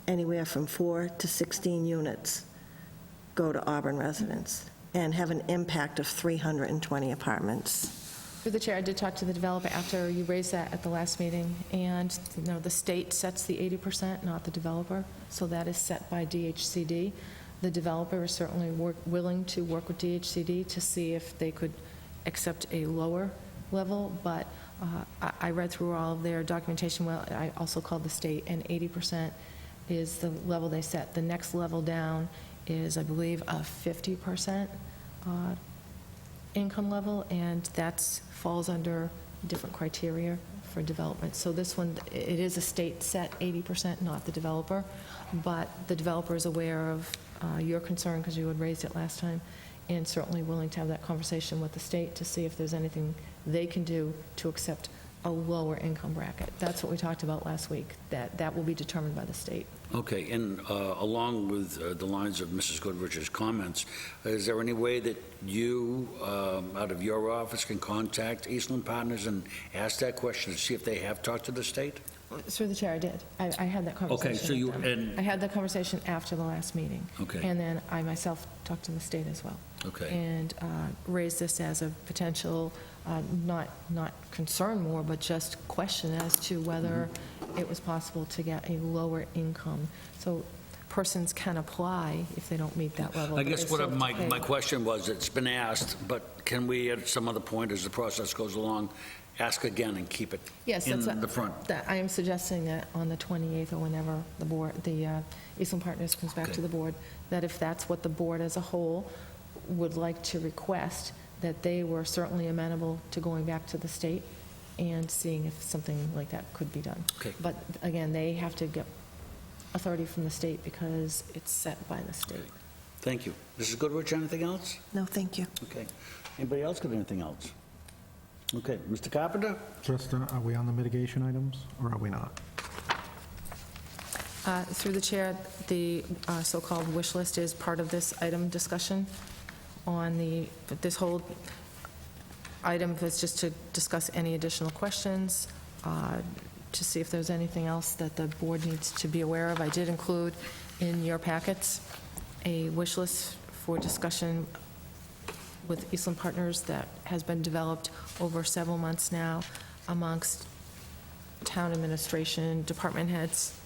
anywhere from 4 to 16 units go to Auburn residents and have an impact of 320 apartments. Through the chair, I did talk to the developer after you raised that at the last meeting, and the state sets the 80%, not the developer, so that is set by DHCD. The developer is certainly willing to work with DHCD to see if they could accept a lower level, but I read through all of their documentation. Well, I also called the state, and 80% is the level they set. The next level down is, I believe, a 50% income level, and that falls under different criteria for development. So this one, it is a state set 80%, not the developer, but the developer is aware of your concern because you had raised it last time, and certainly willing to have that conversation with the state to see if there's anything they can do to accept a lower income bracket. That's what we talked about last week, that will be determined by the state. Okay, and along with the lines of Mrs. Goodrich's comments, is there any way that you, out of your office, can contact Eastland Partners and ask that question to see if they have talked to the state? Through the chair, I did. I had that conversation. Okay, so you, with them. and, I had that conversation after the last meeting. Okay. And then I myself talked to the state as well. okay, And raised this as a potential, not concern more, but just question as to whether it was possible to get a lower income. So persons can apply if they don't meet that level. I but guess they still have to my pay. question was, it's been asked, but can we at some other point as the process goes along, ask again and keep it Yes, in that's the front? that I am suggesting that on the 28th or whenever the board, the Eastland Partners comes back Okay. to the board, that if that's what the board as a whole would like to request, that they were certainly amenable to going back to the state and seeing if something like that could be done. Okay. But again, they have to get authority from the state because it's set by the state. Thank you. Mrs. Goodrich, anything else? No, thank you. Okay. Anybody else got anything else? Okay, Mr. Carpenter? Just, are we on the mitigation items, or are we not? Through the chair, the so-called wish list is part of this item discussion on this whole item is just to discuss any additional questions, to see if there's anything else that the board needs to be aware of. I did include in your packets a wish list for discussion with Eastland Partners that has been developed over several months now amongst town administration, department heads,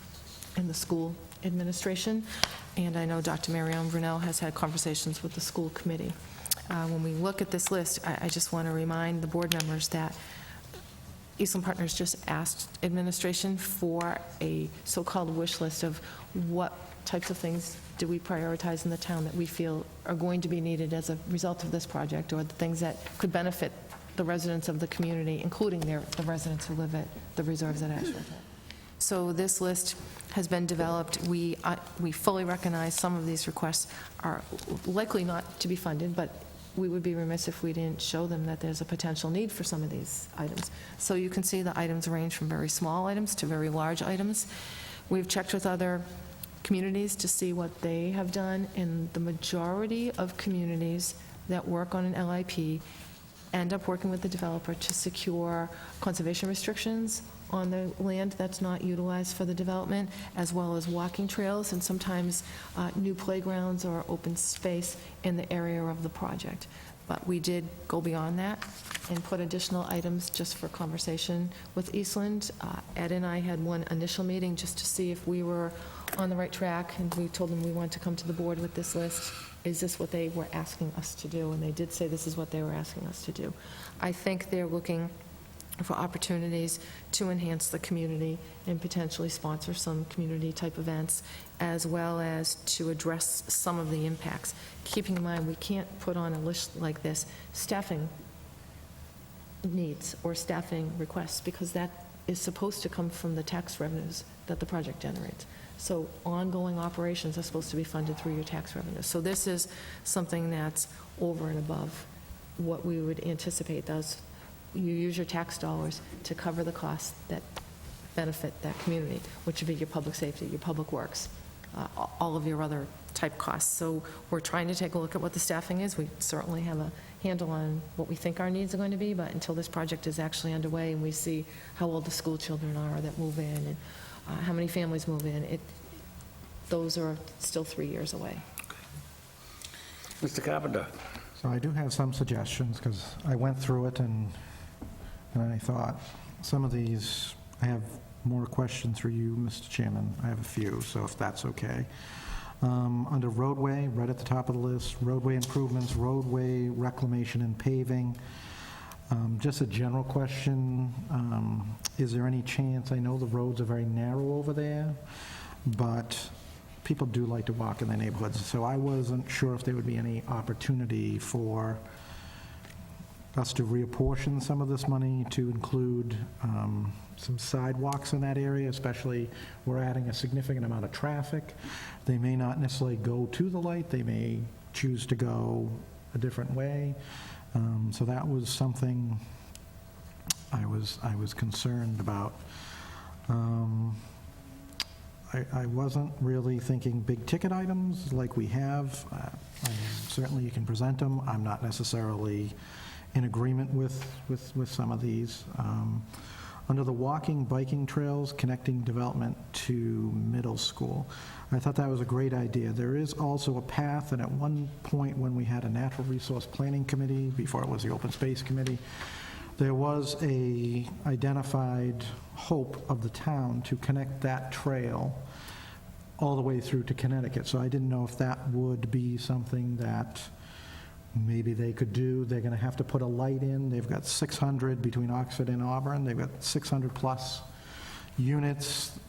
and the school administration. And I know Dr. Marianne Brunel has had conversations with the school committee. When we look at this list, I just want to remind the board members that Eastland Partners just asked administration for a so-called wish list of what types of things do we prioritize in the town that we feel are going to be needed as a result of this project, or the things that could benefit the residents of the community, including the residents who live at the reserves at Ashland. So this list has been developed. We fully recognize some of these requests are likely not to be funded, but we would be remiss if we didn't show them that there's a potential need for some of these items. So you can see the items range from very small items to very large items. We've checked with other communities to see what they have done, and the majority of communities that work on an LIP end up working with the developer to secure conservation restrictions on the land that's not utilized for the development, as well as walking trails and sometimes new playgrounds or open space in the area of the project. But we did go beyond that and put additional items just for conversation with Eastland. Ed and I had one initial meeting just to see if we were on the right track, and we told them we wanted to come to the board with this list. Is this what they were asking us to do? And they did say this is what they were asking us to do. I think they're looking for opportunities to enhance the community and potentially sponsor some community-type events, as well as to address some of the impacts. Keeping in mind, we can't put on a list like this staffing needs or staffing requests, because that is supposed to come from the tax revenues that the project generates. So ongoing operations are supposed to be funded through your tax revenues. So this is something that's over and above what we would anticipate. Thus, you use your tax dollars to cover the costs that benefit that community, which would be your public safety, your public works, all of your other type costs. So we're trying to take a look at what the staffing is. We certainly have a handle on what we think our needs are going to be, but until this project is actually underway and we see how old the school children are that move in and how many families move in, those are still 3 years away. Mr. Carpenter? So I do have some suggestions, because I went through it and I thought, some of these, I have more questions for you, Mr. Chairman. I have a few, so if that's okay. Under roadway, right at the top of the list, roadway improvements, roadway reclamation and paving. Just a general question, is there any chance, I know the roads are very narrow over there, but people do like to walk in their neighborhoods, so I wasn't sure if there would be any opportunity for us to reapportion some of this money to include some sidewalks in that area, especially we're adding a significant amount of traffic. They may not necessarily go to the light, they may choose to go a different way. So that was something I was concerned about. I wasn't really thinking big-ticket items like we have. Certainly you can present them. I'm not necessarily in agreement with some of these. Under the walking, biking trails, connecting development to middle school, I thought that was a great idea. There is also a path, and at one point when we had a natural resource planning committee, before it was the open space committee, there was a identified hope of the town to connect that trail all the way through to Connecticut. So I didn't know if that would be something that maybe they could do. They're going to have to put a light in. They've got 600 between Oxford and Auburn. They've got 600 plus units.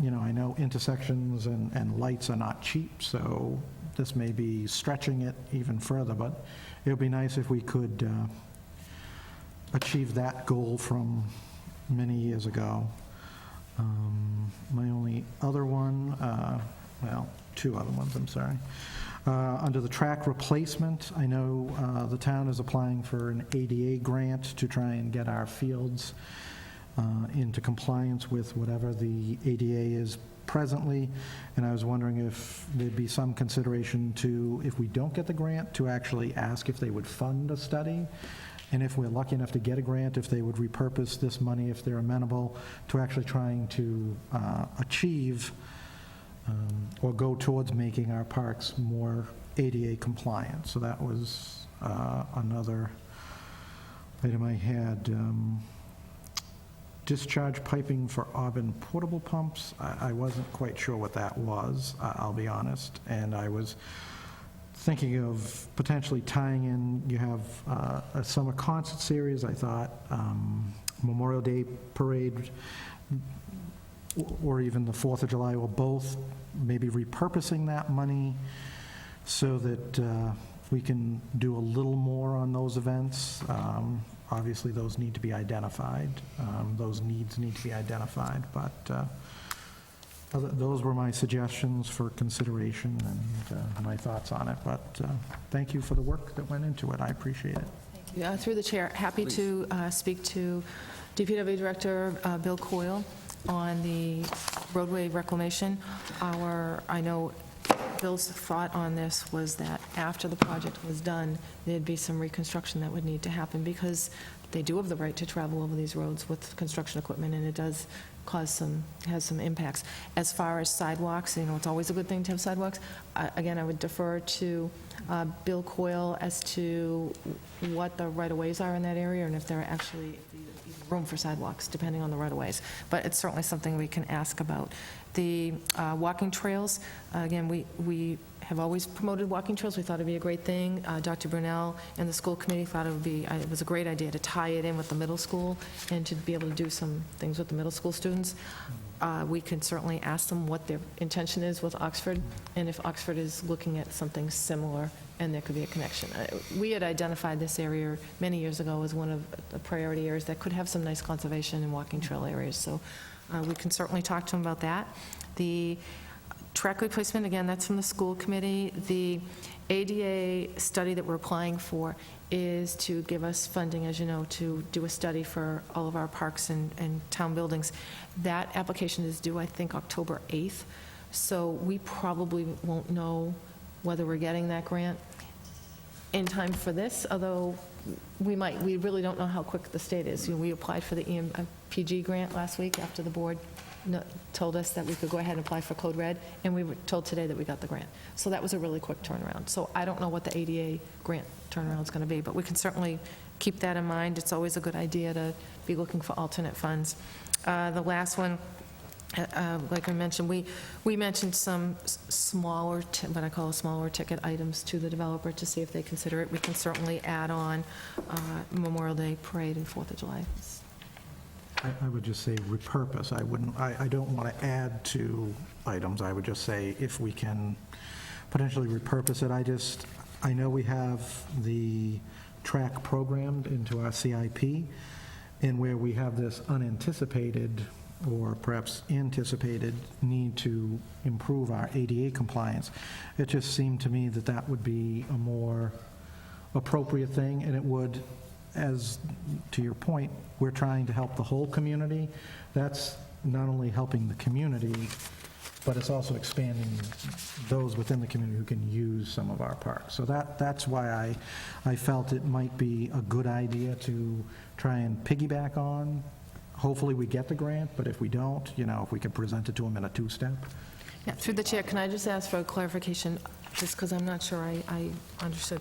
You know, I know intersections and lights are not cheap, so this may be stretching it even further, but it would be nice if we could achieve that goal from many years ago. My only other one, well, two other ones, I'm sorry. Under the track replacement, I know the town is applying for an ADA grant to try and get our fields into compliance with whatever the ADA is presently, and I was wondering if there'd be some consideration to, if we don't get the grant, to actually ask if they would fund a study, and if we're lucky enough to get a grant, if they would repurpose this money, if they're amenable to actually trying to achieve or go towards making our parks more ADA compliant. So that was another item I had. Discharge piping for Auburn portable pumps. I wasn't quite sure what that was, I'll be honest, and I was thinking of potentially tying in, you have a summer concert series, I thought, Memorial Day parade, or even the 4th of July, or both, maybe repurposing that money so that we can do a little more on those events. obviously those need to be identified, those needs need to be identified, but those were my suggestions for consideration and my thoughts on it, but thank you for the work that went into it, I appreciate it. Yeah, through the chair, happy to speak to DPW Director Bill Coyle on the roadway reclamation. I know Bill's thought on this was that after the project was done, there'd be some reconstruction that would need to happen, because they do have the right to travel over these roads with construction equipment, and it does has some impacts. As far as sidewalks, it's always a good thing to have sidewalks. Again, I would defer to Bill Coyle as to what the right-of-ways are in that area, and if there are actually room for sidewalks, depending on the right-of-ways. But it's certainly something we can ask about. The walking trails, again, we have always promoted walking trails. We thought it'd be a great thing. Dr. Brunel and the school committee thought it was a great idea to tie it in with the middle school and to be able to do some things with the middle school students. We can certainly ask them what their intention is with Oxford, and if Oxford is looking at something similar, and there could be a connection. We had identified this area many years ago as one of the priority areas that could have some nice conservation and walking trail areas, so we can certainly talk to them about that. The track replacement, again, that's from the school committee. The ADA study that we're applying for is to give us funding, as you know, to do a study for all of our parks and town buildings. That application is due, I think, October 8th, so we probably won't know whether we're getting that grant in time for this, although we really don't know how quick the state is. We applied for the EMPG grant last week after the board told us that we could go ahead and apply for Code Red, and we were told today that we got the grant. So that was a really quick turnaround. So I don't know what the ADA grant turnaround is going to be, but we can certainly keep that in mind. It's always a good idea to be looking for alternate funds. The last one, like I mentioned, we mentioned some smaller, what I call smaller ticket items to the developer to see if they consider it. We can certainly add on Memorial Day Parade and 4th of July. I would just say repurpose. I don't want to add to items. I would just say if we can potentially repurpose it. I know we have the track programmed into our CIP, and where we have this unanticipated or perhaps anticipated need to improve our ADA compliance, it just seemed to me that that would be a more appropriate thing, and it would, as to your point, we're trying to help the whole community. That's not only helping the community, but it's also expanding those within the community who can use some of our parks. So that's why I felt it might be a good idea to try and piggyback on. Hopefully we get the grant, but if we don't, if we could present it to them in a two-step. Yeah, through the chair, can I just ask for a clarification, just because I'm not sure I understood.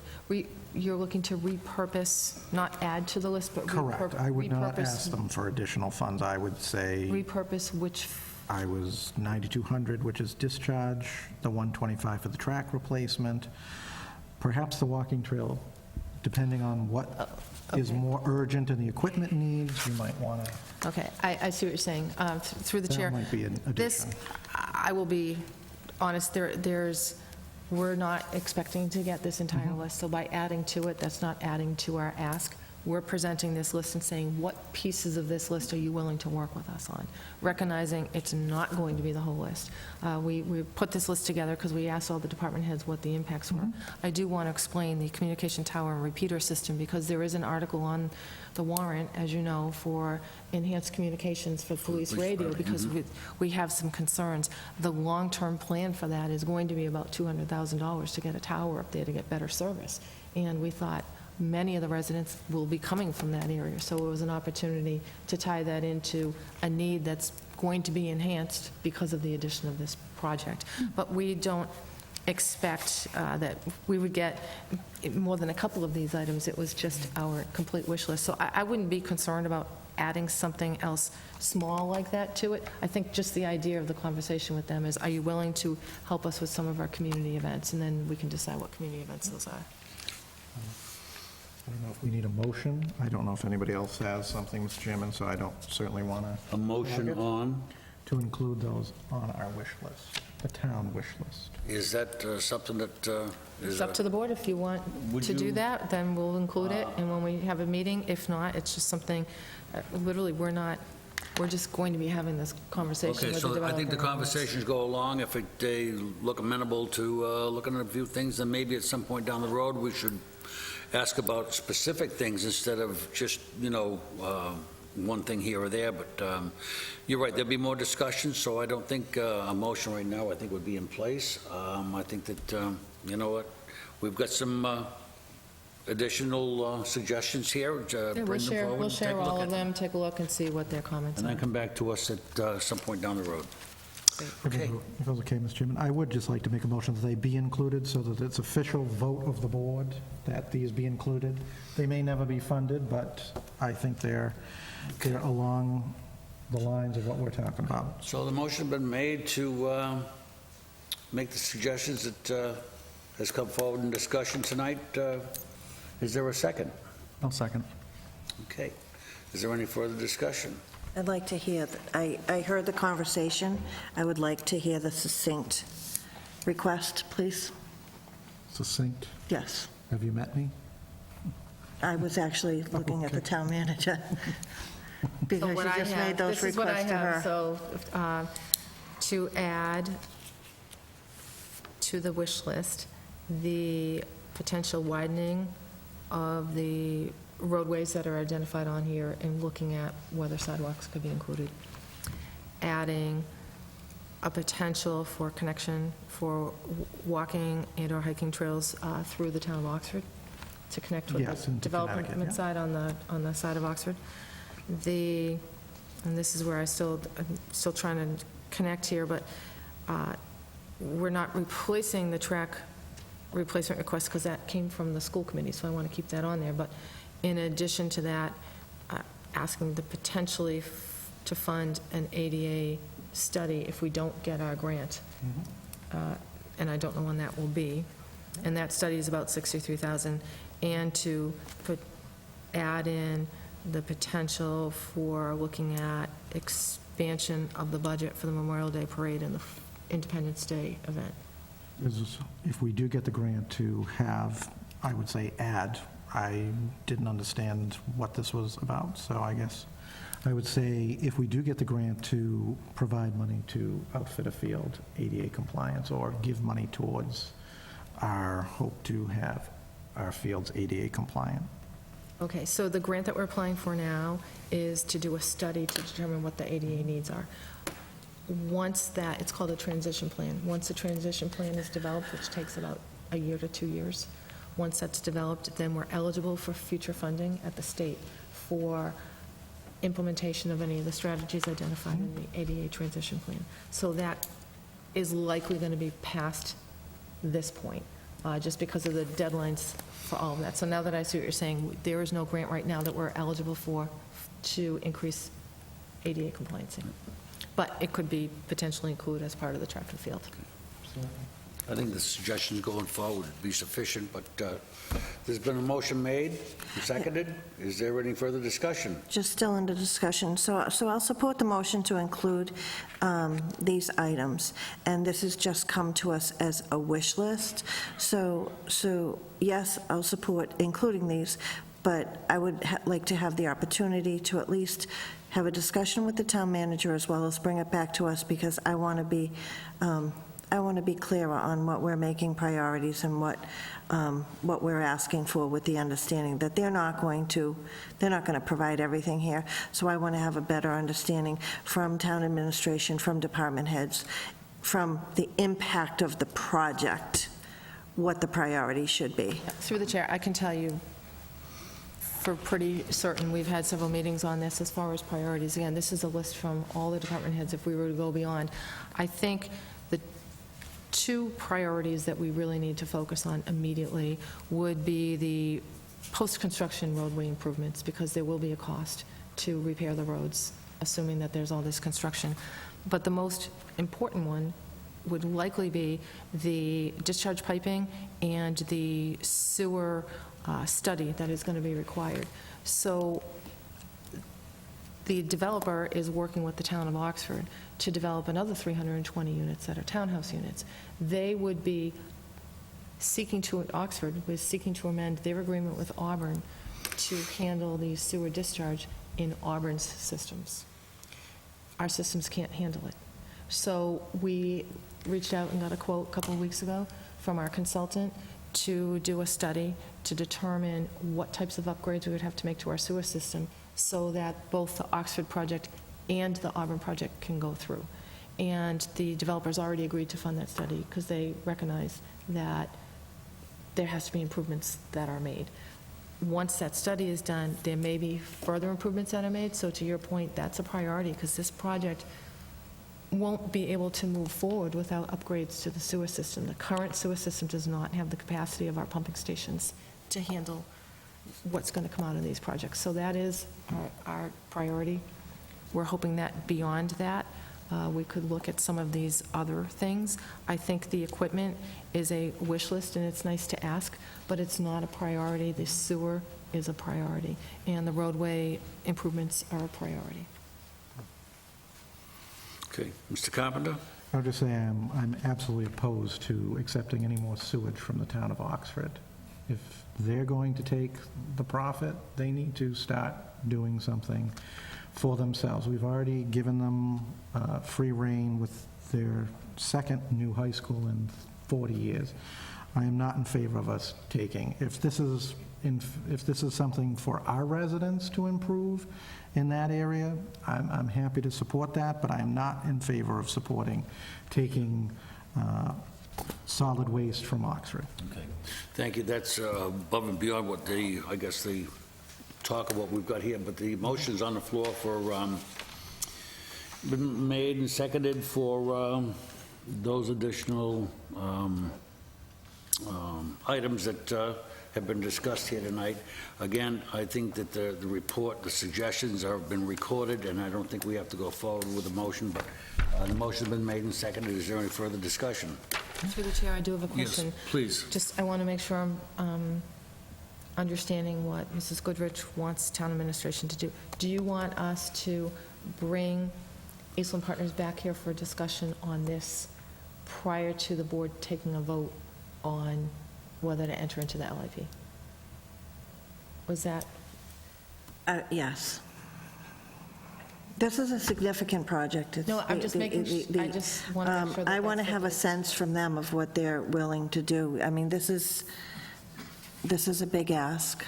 You're looking to repurpose, not add to the list, but Correct. I would not repurpose- ask them for additional funds. I would say Repurpose which, I was 9,200, which is discharge, the 125 for the track replacement, perhaps the walking trail, depending on what is okay. more urgent and the equipment needs, you might want to, okay, I see what you're saying. Through the chair. that might be an This, addition. I will be honest, we're not expecting to get this entire list, so by adding to it, that's not adding to our ask. We're presenting this list and saying, what pieces of this list are you willing to work with us on? Recognizing it's not going to be the whole list. We put this list together because we asked all the department heads what the impacts were. I do want to explain the communication tower and repeater system, because there is an article on the warrant, as you know, for enhanced communications for police radio, because we have some concerns. The long-term plan for that is going to be about $200,000 to get a tower up there to get better service. And we thought, many of the residents will be coming from that area, so it was an opportunity to tie that into a need that's going to be enhanced because of the addition of this project. But we don't expect that we would get more than a couple of these items. It was just our complete wish list. So I wouldn't be concerned about adding something else small like that to it. I think just the idea of the conversation with them is, are you willing to help us with some of our community events? And then we can decide what community events those are. I don't know if we need a motion. I don't know if anybody else has something, Mr. Chairman, so I don't certainly want to... A motion on? To include those on our wish list. The town wish list. Is that something that is... It's up to the board. If you want Would to do you- that, then we'll include it, and when we have a meeting, if not, it's just something, literally, we're just going to be having this conversation Okay, with the so developer. I think the on this. conversations go along. If they look amenable to looking at a few things, then maybe at some point down the road, we should ask about specific things instead of just, one thing here or there. But you're right, there'll be more discussions, so I don't think a motion right now, I think, would be in place. I think that, you know what, we've got some additional suggestions here. Yeah, Bring them we'll share, forward we'll and take share a look all at of them, take a look and see what their comments and are. then come back to us at some point down the road. Okay. If it was okay, Mr. Chairman, I would just like to make a motion that they be included so that it's official vote of the board that these be included. They may never be funded, but I think they're along the lines of what we're talking about. So the motion has been made to make the suggestions that has come forward in discussion tonight. Is there a second? I'll second. Okay. Is there any further discussion? I'd like to hear, I heard the conversation. I would like to hear the succinct request, please. Succinct. Yes. Have you met me? I was actually looking at the town manager, So because what I you just have- made those this is what I requests to have. her. So to add to the wish list, the potential widening of the roadways that are identified on here and looking at whether sidewalks could be included. Adding a potential for connection for walking and/or hiking trails through the town of Oxford to connect with Yes, the into Connecticut, development yeah. side on the side of Oxford. And this is where I'm still trying to connect here, but we're not replacing the track replacement request because that came from the school committee, so I want to keep that on there. But in addition to that, asking the potentially to fund an ADA study if we don't get our grant. And I don't know when that will be. And that study is about $63,000. And to add in the potential for looking at expansion of the budget for the Memorial Day Parade and the Independence Day event. If we do get the grant to have, I would say, add, I didn't understand what this was about, so I guess I would say if we do get the grant to provide money to outfit a field ADA compliance or give money towards our hope to have our fields ADA compliant. Okay, so the grant that we're applying for now is to do a study to determine what the ADA needs are. Once that, it's called a transition plan. Once the transition plan is developed, which takes about a year to 2 years, once that's developed, then we're eligible for future funding at the state for implementation of any of the strategies identified in the ADA transition plan. So that is likely going to be past this point, just because of the deadlines for all of that. So now that I see what you're saying, there is no grant right now that we're eligible for to increase ADA compliancy. But it could be potentially included as part of the track and field. I think the suggestions going forward would be sufficient, but there's been a motion made and seconded. Is there any further discussion? Just still under discussion. So I'll support the motion to include these items, and this has just come to us as a wish list. So yes, I'll support including these, but I would like to have the opportunity to at least have a discussion with the town manager as well as bring it back to us, because I want to be clearer on what we're making priorities and what we're asking for, with the understanding that they're not going to provide everything here. So I want to have a better understanding from town administration, from department heads, from the impact of the project, what the priorities should be. Through the chair, I can tell you for pretty certain, we've had several meetings on this as far as priorities. Again, this is a list from all the department heads if we were to go beyond. I think the two priorities that we really need to focus on immediately would be the post-construction roadway improvements, because there will be a cost to repair the roads, assuming that there's all this construction. But the most important one would likely be the discharge piping and the sewer study that is going to be required. So the developer is working with the town of Oxford to develop another 320 units that are townhouse units. They would be Oxford was seeking to amend their agreement with Auburn to handle the sewer discharge in Auburn's systems. Our systems can't handle it. So we reached out and got a quote a couple of weeks ago from our consultant to do a study to determine what types of upgrades we would have to make to our sewer system so that both the Oxford project and the Auburn project can go through. And the developers already agreed to fund that study because they recognize that there has to be improvements that are made. Once that study is done, there may be further improvements that are made. So to your point, that's a priority because this project won't be able to move forward without upgrades to the sewer system. The current sewer system does not have the capacity of our pumping stations to handle what's going to come out of these projects. So that is our priority. We're hoping that beyond that, we could look at some of these other things. I think the equipment is a wish list, and it's nice to ask, but it's not a priority. The sewer is a priority, and the roadway improvements are a priority. Okay, Mr. Carpenter? I'll just say I'm absolutely opposed to accepting any more sewage from the town of Oxford. If they're going to take the profit, they need to start doing something for themselves. We've already given them free rein with their second new high school in 40 years. I am not in favor of us taking. If this is something for our residents to improve in that area, I'm happy to support that, but I am not in favor of supporting taking solid waste from Oxford. Okay, thank you. That's above and beyond what I guess the talk of what we've got here, but the motion's on the floor for, been made and seconded for those additional items that have been discussed here tonight. Again, I think that the report, the suggestions have been recorded, and I don't think we have to go forward with the motion, but the motion's been made and seconded. Is there any further discussion? Through the chair, I do have a question. Yes, please. Just, I want to make sure I'm understanding what Mrs. Goodrich wants town administration to do. Do you want us to bring Eastland Partners back here for a discussion on this prior to the board taking a vote on whether to enter into the LIP? Was that? Yes. This is a significant project. No, I'm just making, I just want to make sure that I want to that's have a the- sense from them of what they're willing to do. I mean, this is a big ask.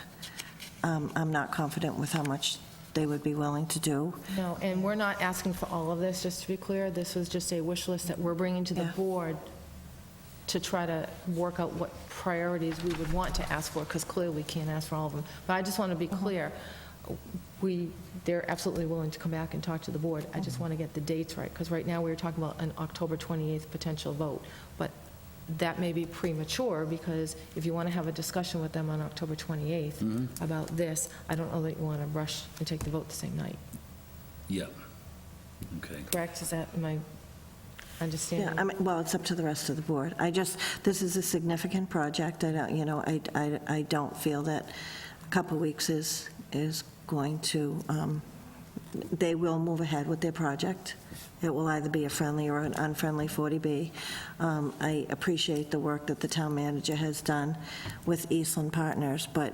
I'm not confident with how much they would be willing to do. No, and we're not asking for all of this, just to be clear. This was just a wish list that we're bringing to the Yeah. board to try to work out what priorities we would want to ask for, because clearly we can't ask for all of them. But I just want to be clear, they're absolutely willing to come back and talk to the board. I just want to get the dates right, because right now we were talking about an October 28th potential vote. But that may be premature, because if you want to have a discussion with them on October 28th about this, I don't know that you want to rush and take the vote the same night. Yeah. Okay. Correct? Is that my understanding? Yeah, I mean, well, it's up to the rest of the board. This is a significant project. I don't feel that a couple weeks is going to, they will move ahead with their project. It will either be a friendly or an unfriendly 40B. I appreciate the work that the town manager has done with Eastland Partners, but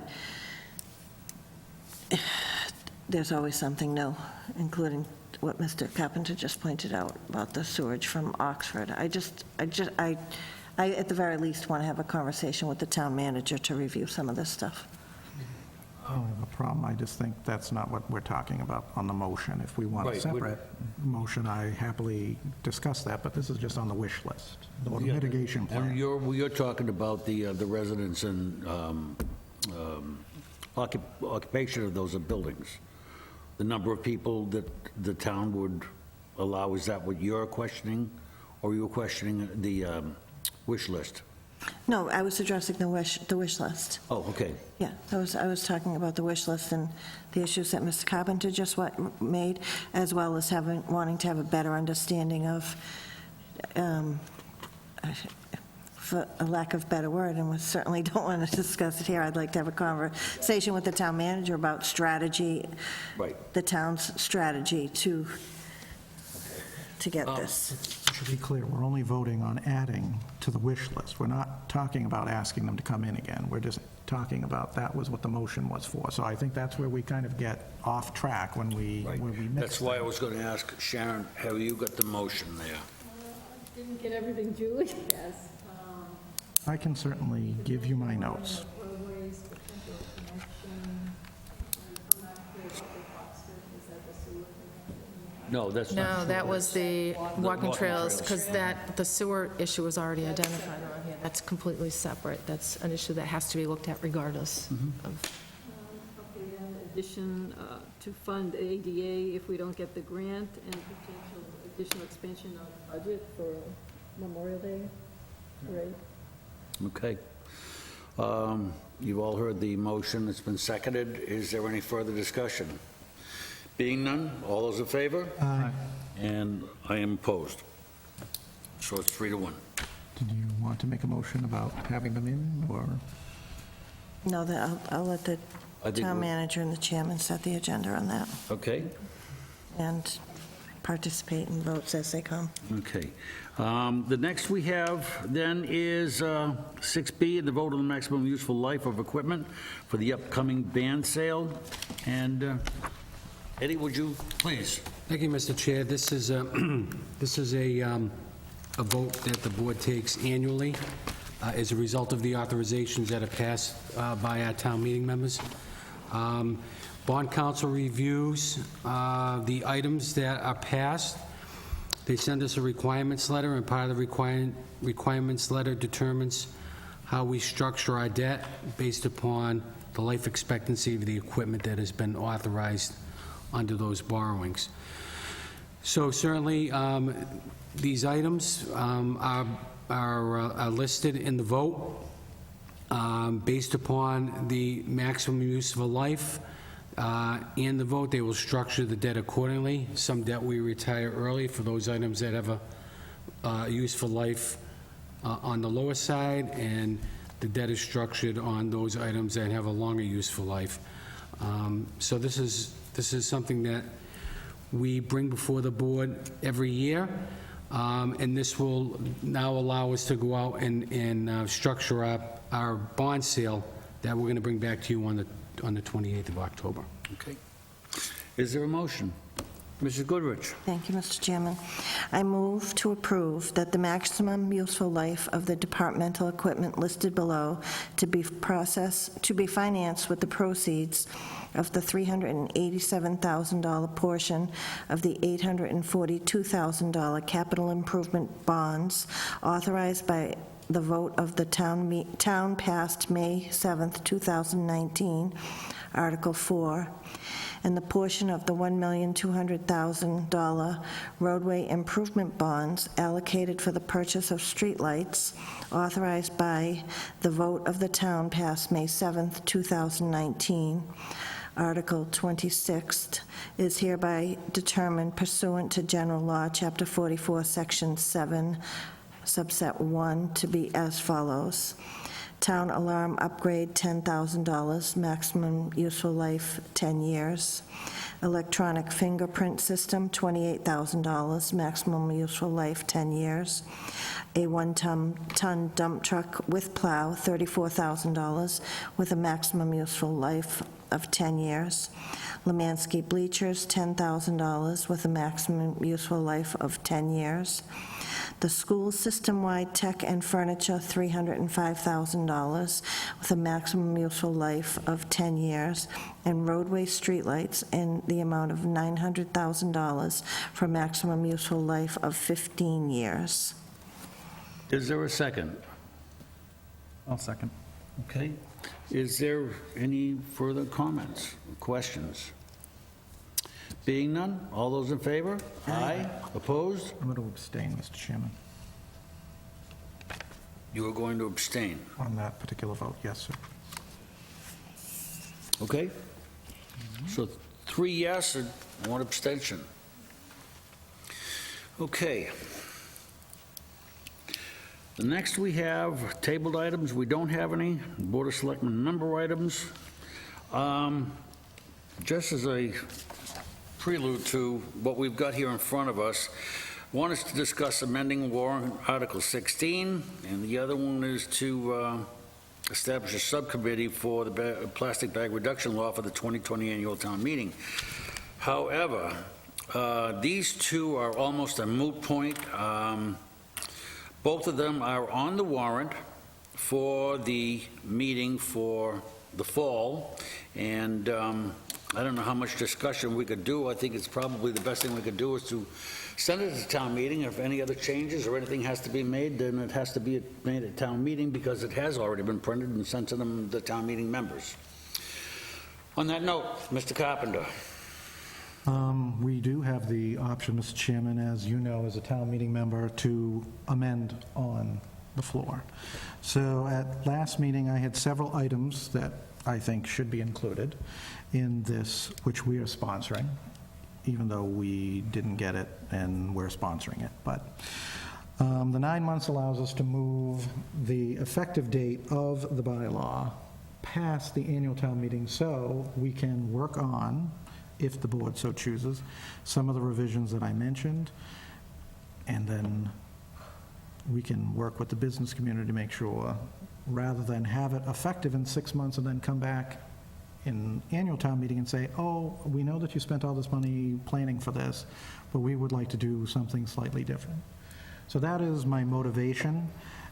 there's always something new, including what Mr. Carpenter just pointed out about the sewage from Oxford. I at the very least want to have a conversation with the town manager to review some of this stuff. I don't have a problem. I just think that's not what we're talking about on the motion. If we want a Right, separate motion, I happily discuss that, but this is just on the wish list, the Yeah, mitigation And plan. you're talking about the residents and occupation of those buildings. The number of people that the town would allow, is that what you're questioning? Or you're questioning the wish list? No, I was addressing the wish list. Oh, okay. Yeah, I was talking about the wish list and the issues that Mr. Carpenter just made, as well as wanting to have a better understanding of for a lack of better word, and we certainly don't want to discuss it here. I'd like to have a conversation with the town manager about strategy, Right. the town's strategy to get this. To be clear, we're only voting on adding to the wish list. We're not talking about asking them to come in again. We're just talking about that was what the motion was for. So I think that's where we kind of get off track when we Right. mix That's why I things. was going to ask Sharon, have you got the motion there? Didn't get everything, Julie? Yes. I can certainly give you my notes. Roadways, potential connection, I'm not clear about the Foxford, is that the sewer connection? No, that's not. No, that was the walking walking trails, trails. because the sewer issue was already identified on here. That's completely separate. That's an issue that has to be looked at regardless of, Okay, then addition to fund ADA if we don't get the grant, and potential additional expansion of budget for Memorial Day, right? Okay. You've all heard the motion, it's been seconded. Is there any further discussion? Being none, all those in favor? Aye. And I am opposed. So it's 3-1. Did you want to make a motion about having them in, or? No, I'll let the I think town we- manager and the chairman set the agenda on that Okay? and participate in votes as they come. Okay. The next we have then is 6B, the vote on the maximum useful life of equipment for the upcoming band sale. And Eddie, would you please? Thank you, Mr. Chair. This is a, a vote that the board takes annually as a result of the authorizations that are passed by our town meeting members. Bond council reviews the items that are passed. They send us a requirements letter, and part of the requirements letter determines how we structure our debt based upon the life expectancy of the equipment that has been authorized under those borrowings. So certainly, these items are listed in the vote. Based upon the maximum useful life and the vote, they will structure the debt accordingly. Some debt we retire early for those items that have a useful life on the lower side, and the debt is structured on those items that have a longer useful life. So this is something that we bring before the board every year, and this will now allow us to go out and structure our bond sale that we're going to bring back to you on the 28th of October. Okay. Is there a motion? Mrs. Goodrich? Thank you, Mr. Chairman. I move to approve that the maximum useful life of the departmental equipment listed below to be financed with the proceeds of the $387,000 portion of the $842,000 capital improvement bonds authorized by the vote of the town passed May 7th, 2019, Article 4, and the portion of the $1,200,000 roadway improvement bonds allocated for the purchase of streetlights authorized by the vote of the town passed May 7th, 2019. Article 26 is hereby determined pursuant to General Law, Chapter 44, Section 7, Subset 1, to be as follows. Town alarm upgrade, $10,000, maximum useful life, 10 years. Electronic fingerprint system, $28,000, maximum useful life, 10 years. A one-ton dump truck with plow, $34,000, with a maximum useful life of 10 years. Lemansky bleachers, $10,000, with a maximum useful life of 10 years. The school system-wide tech and furniture, $305,000, with a maximum useful life of 10 years, and roadway streetlights in the amount of $900,000 for a maximum useful life of 15 years. Is there a second? I'll second. Okay. Is there any further comments, or questions? Being none, all those in favor? Aye. Opposed? I'm going to abstain, Mr. Chairman, You are going to abstain. on that particular vote. Yes, sir. Okay? So 3 yes and 1 abstention. Okay. The next we have tabled items. We don't have any. Board of Selectmen member items. Just as a prelude to what we've got here in front of us, one is to discuss amending warrant Article 16, and the other one is to establish a subcommittee for the plastic bag reduction law for the 2020 annual town meeting. However, these two are almost a moot point. Both of them are on the warrant for the meeting for the fall, and I don't know how much discussion we could do. I think it's probably the best thing we could do is to send it to town meeting. If any other changes or anything has to be made, then it has to be made at town meeting because it has already been printed and sent to them, the town meeting members. On that note, Mr. Carpenter. We do have the option, Mr. Chairman, as you know, as a town meeting member, to amend on the floor. So at last meeting, I had several items that I think should be included in this, which we are sponsoring, even though we didn't get it and we're sponsoring it. But the 9 months allows us to move the effective date of the bylaw past the annual town meeting so we can work on, if the board so chooses, some of the revisions that I mentioned, and then we can work with the business community to make sure, rather than have it effective in 6 months and then come back in annual town meeting and say, oh, we know that you spent all this money planning for this, but we would like to do something slightly different. So that is my motivation,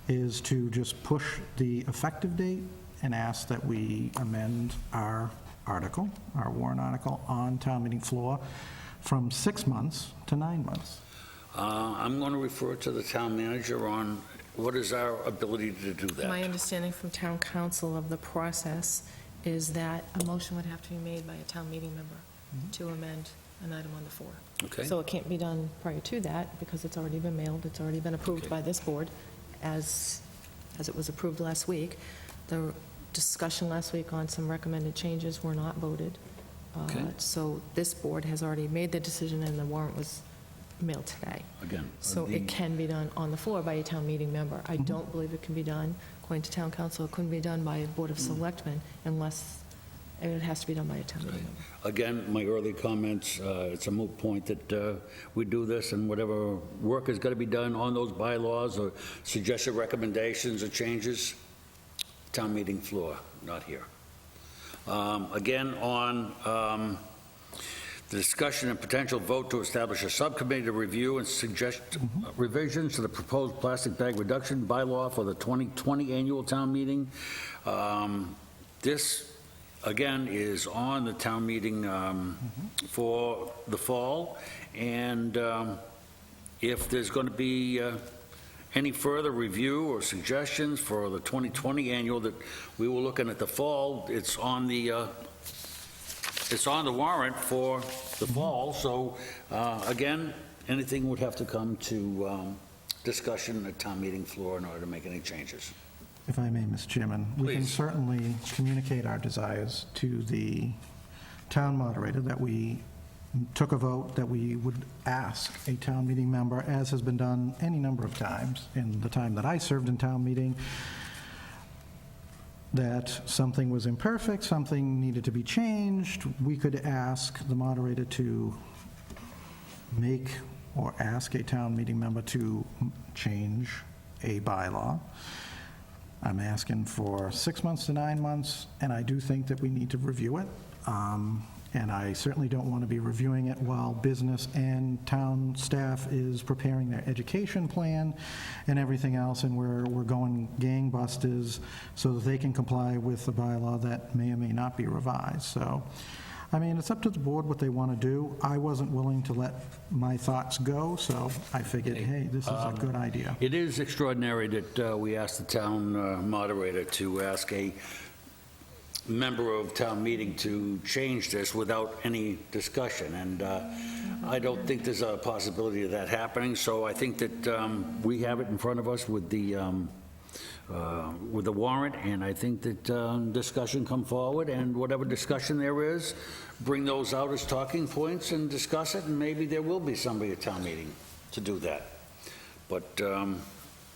is to just push the effective date and ask that we amend our article, our warrant article on town meeting floor from 6 months to 9 months. I'm going to refer to the town manager on what is our ability to do that. My understanding from town council of the process is that a motion would have to be made by a town meeting member to amend an item on the floor. Okay. So it can't be done prior to that because it's already been mailed, it's already been approved Okay. by this board as it was approved last week. The discussion last week on some recommended changes were not voted. Okay. So this board has already made the decision and the warrant was mailed today. Again, So it can be done on the floor by a town meeting member. I don't believe it can be done, according to town council, it couldn't be done by a board of selectmen unless, and it has to be done by a town meeting member. Again, my early comments, it's a moot point that we do this, and whatever work is going to be done on those bylaws or suggested recommendations or changes, town meeting floor, not here. Again, on the discussion and potential vote to establish a subcommittee to review and suggest revisions to the proposed plastic bag reduction bylaw for the 2020 annual town meeting. This, again, is on the town meeting for the fall, and if there's going to be any further review or suggestions for the 2020 annual that we were looking at the fall, it's on the warrant for the fall, so again, anything would have to come to discussion at town meeting floor in order to make any changes. If I may, Mr. Chairman, we can Please. certainly communicate our desires to the town moderator that we took a vote that we would ask a town meeting member, as has been done any number of times in the time that I served in town meeting, that something was imperfect, something needed to be changed. We could ask the moderator to make or ask a town meeting member to change a bylaw. I'm asking for 6 months to 9 months, and I do think that we need to review it. And I certainly don't want to be reviewing it while business and town staff is preparing their education plan and everything else, and we're going gangbusters so that they can comply with the bylaw that may or may not be revised. So, I mean, it's up to the board what they want to do. I wasn't willing to let my thoughts go, so I figured, hey, this is a good idea. It is extraordinary that we asked the town moderator to ask a member of town meeting to change this without any discussion, and I don't think there's a possibility of that happening, so I think that we have it in front of us with the warrant, and I think that discussion come forward, and whatever discussion there is, bring those out as talking points and discuss it, and maybe there will be somebody at town meeting to do that. But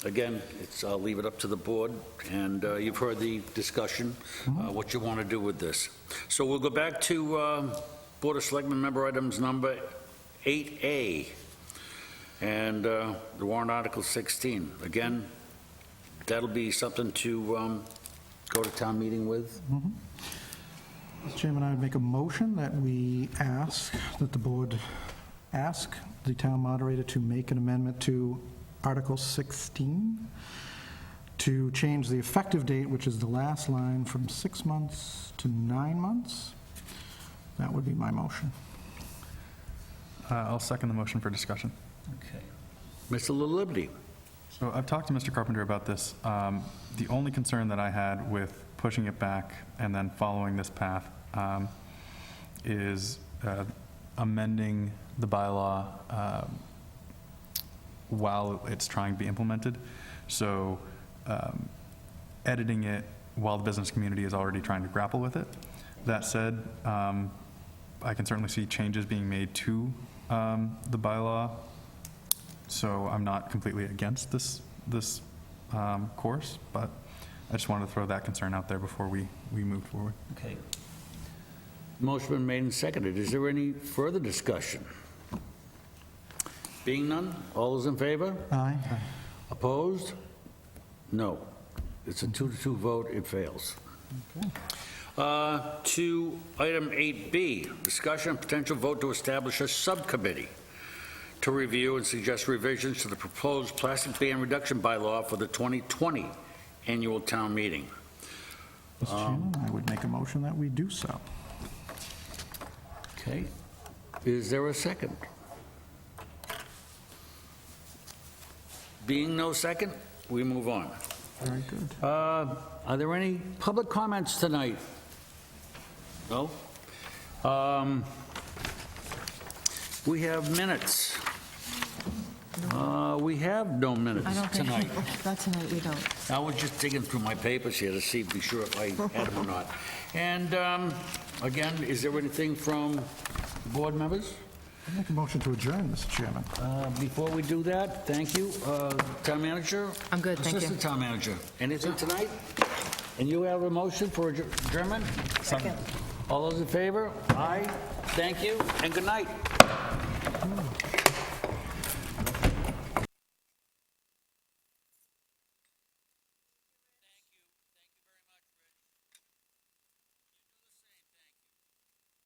again, I'll leave it up to the board, and you've heard the discussion, what you want to do with this. So we'll go back to Board of Selectmen member items number 8A, and the warrant article 16. Again, that'll be something to go to town meeting with. Mr. Chairman, I would make a motion that we that the board ask the town moderator to make an amendment to Article 16 to change the effective date, which is the last line, from 6 months to 9 months. That would be my motion. I'll second the motion for discussion. Okay. Mr. LaLiberte. So I've talked to Mr. Carpenter about this. The only concern that I had with pushing it back and then following this path is amending the bylaw while it's trying to be implemented. So editing it while the business community is already trying to grapple with it. That said, I can certainly see changes being made to the bylaw. So I'm not completely against this course, but I just wanted to throw that concern out there before we move forward. Okay. Motion been made and seconded. Is there any further discussion? Being none, all those in favor? Aye. Opposed? No. It's a 2-2 vote, it fails. To item 8B, discussion and potential vote to establish a subcommittee to review and suggest revisions to the proposed plastic ban reduction bylaw for the 2020 annual town meeting. Mr. Chairman, I would make a motion that we do so. Okay. Is there a second? Being no second, we move on. Very good. Are there any public comments tonight? No? We have minutes. We have no minutes I don't think, tonight. not tonight, we don't. I was just digging through my papers here to see, be sure if I had them or not. And again, is there anything from board members? I'd make a motion to adjourn, Mr. Chairman. Before we do that, thank you. Town manager? I'm good, thank you. Assistant town manager, anything tonight? And you have a motion for adjournment? Second. All those in favor? Aye. Thank you, and good night.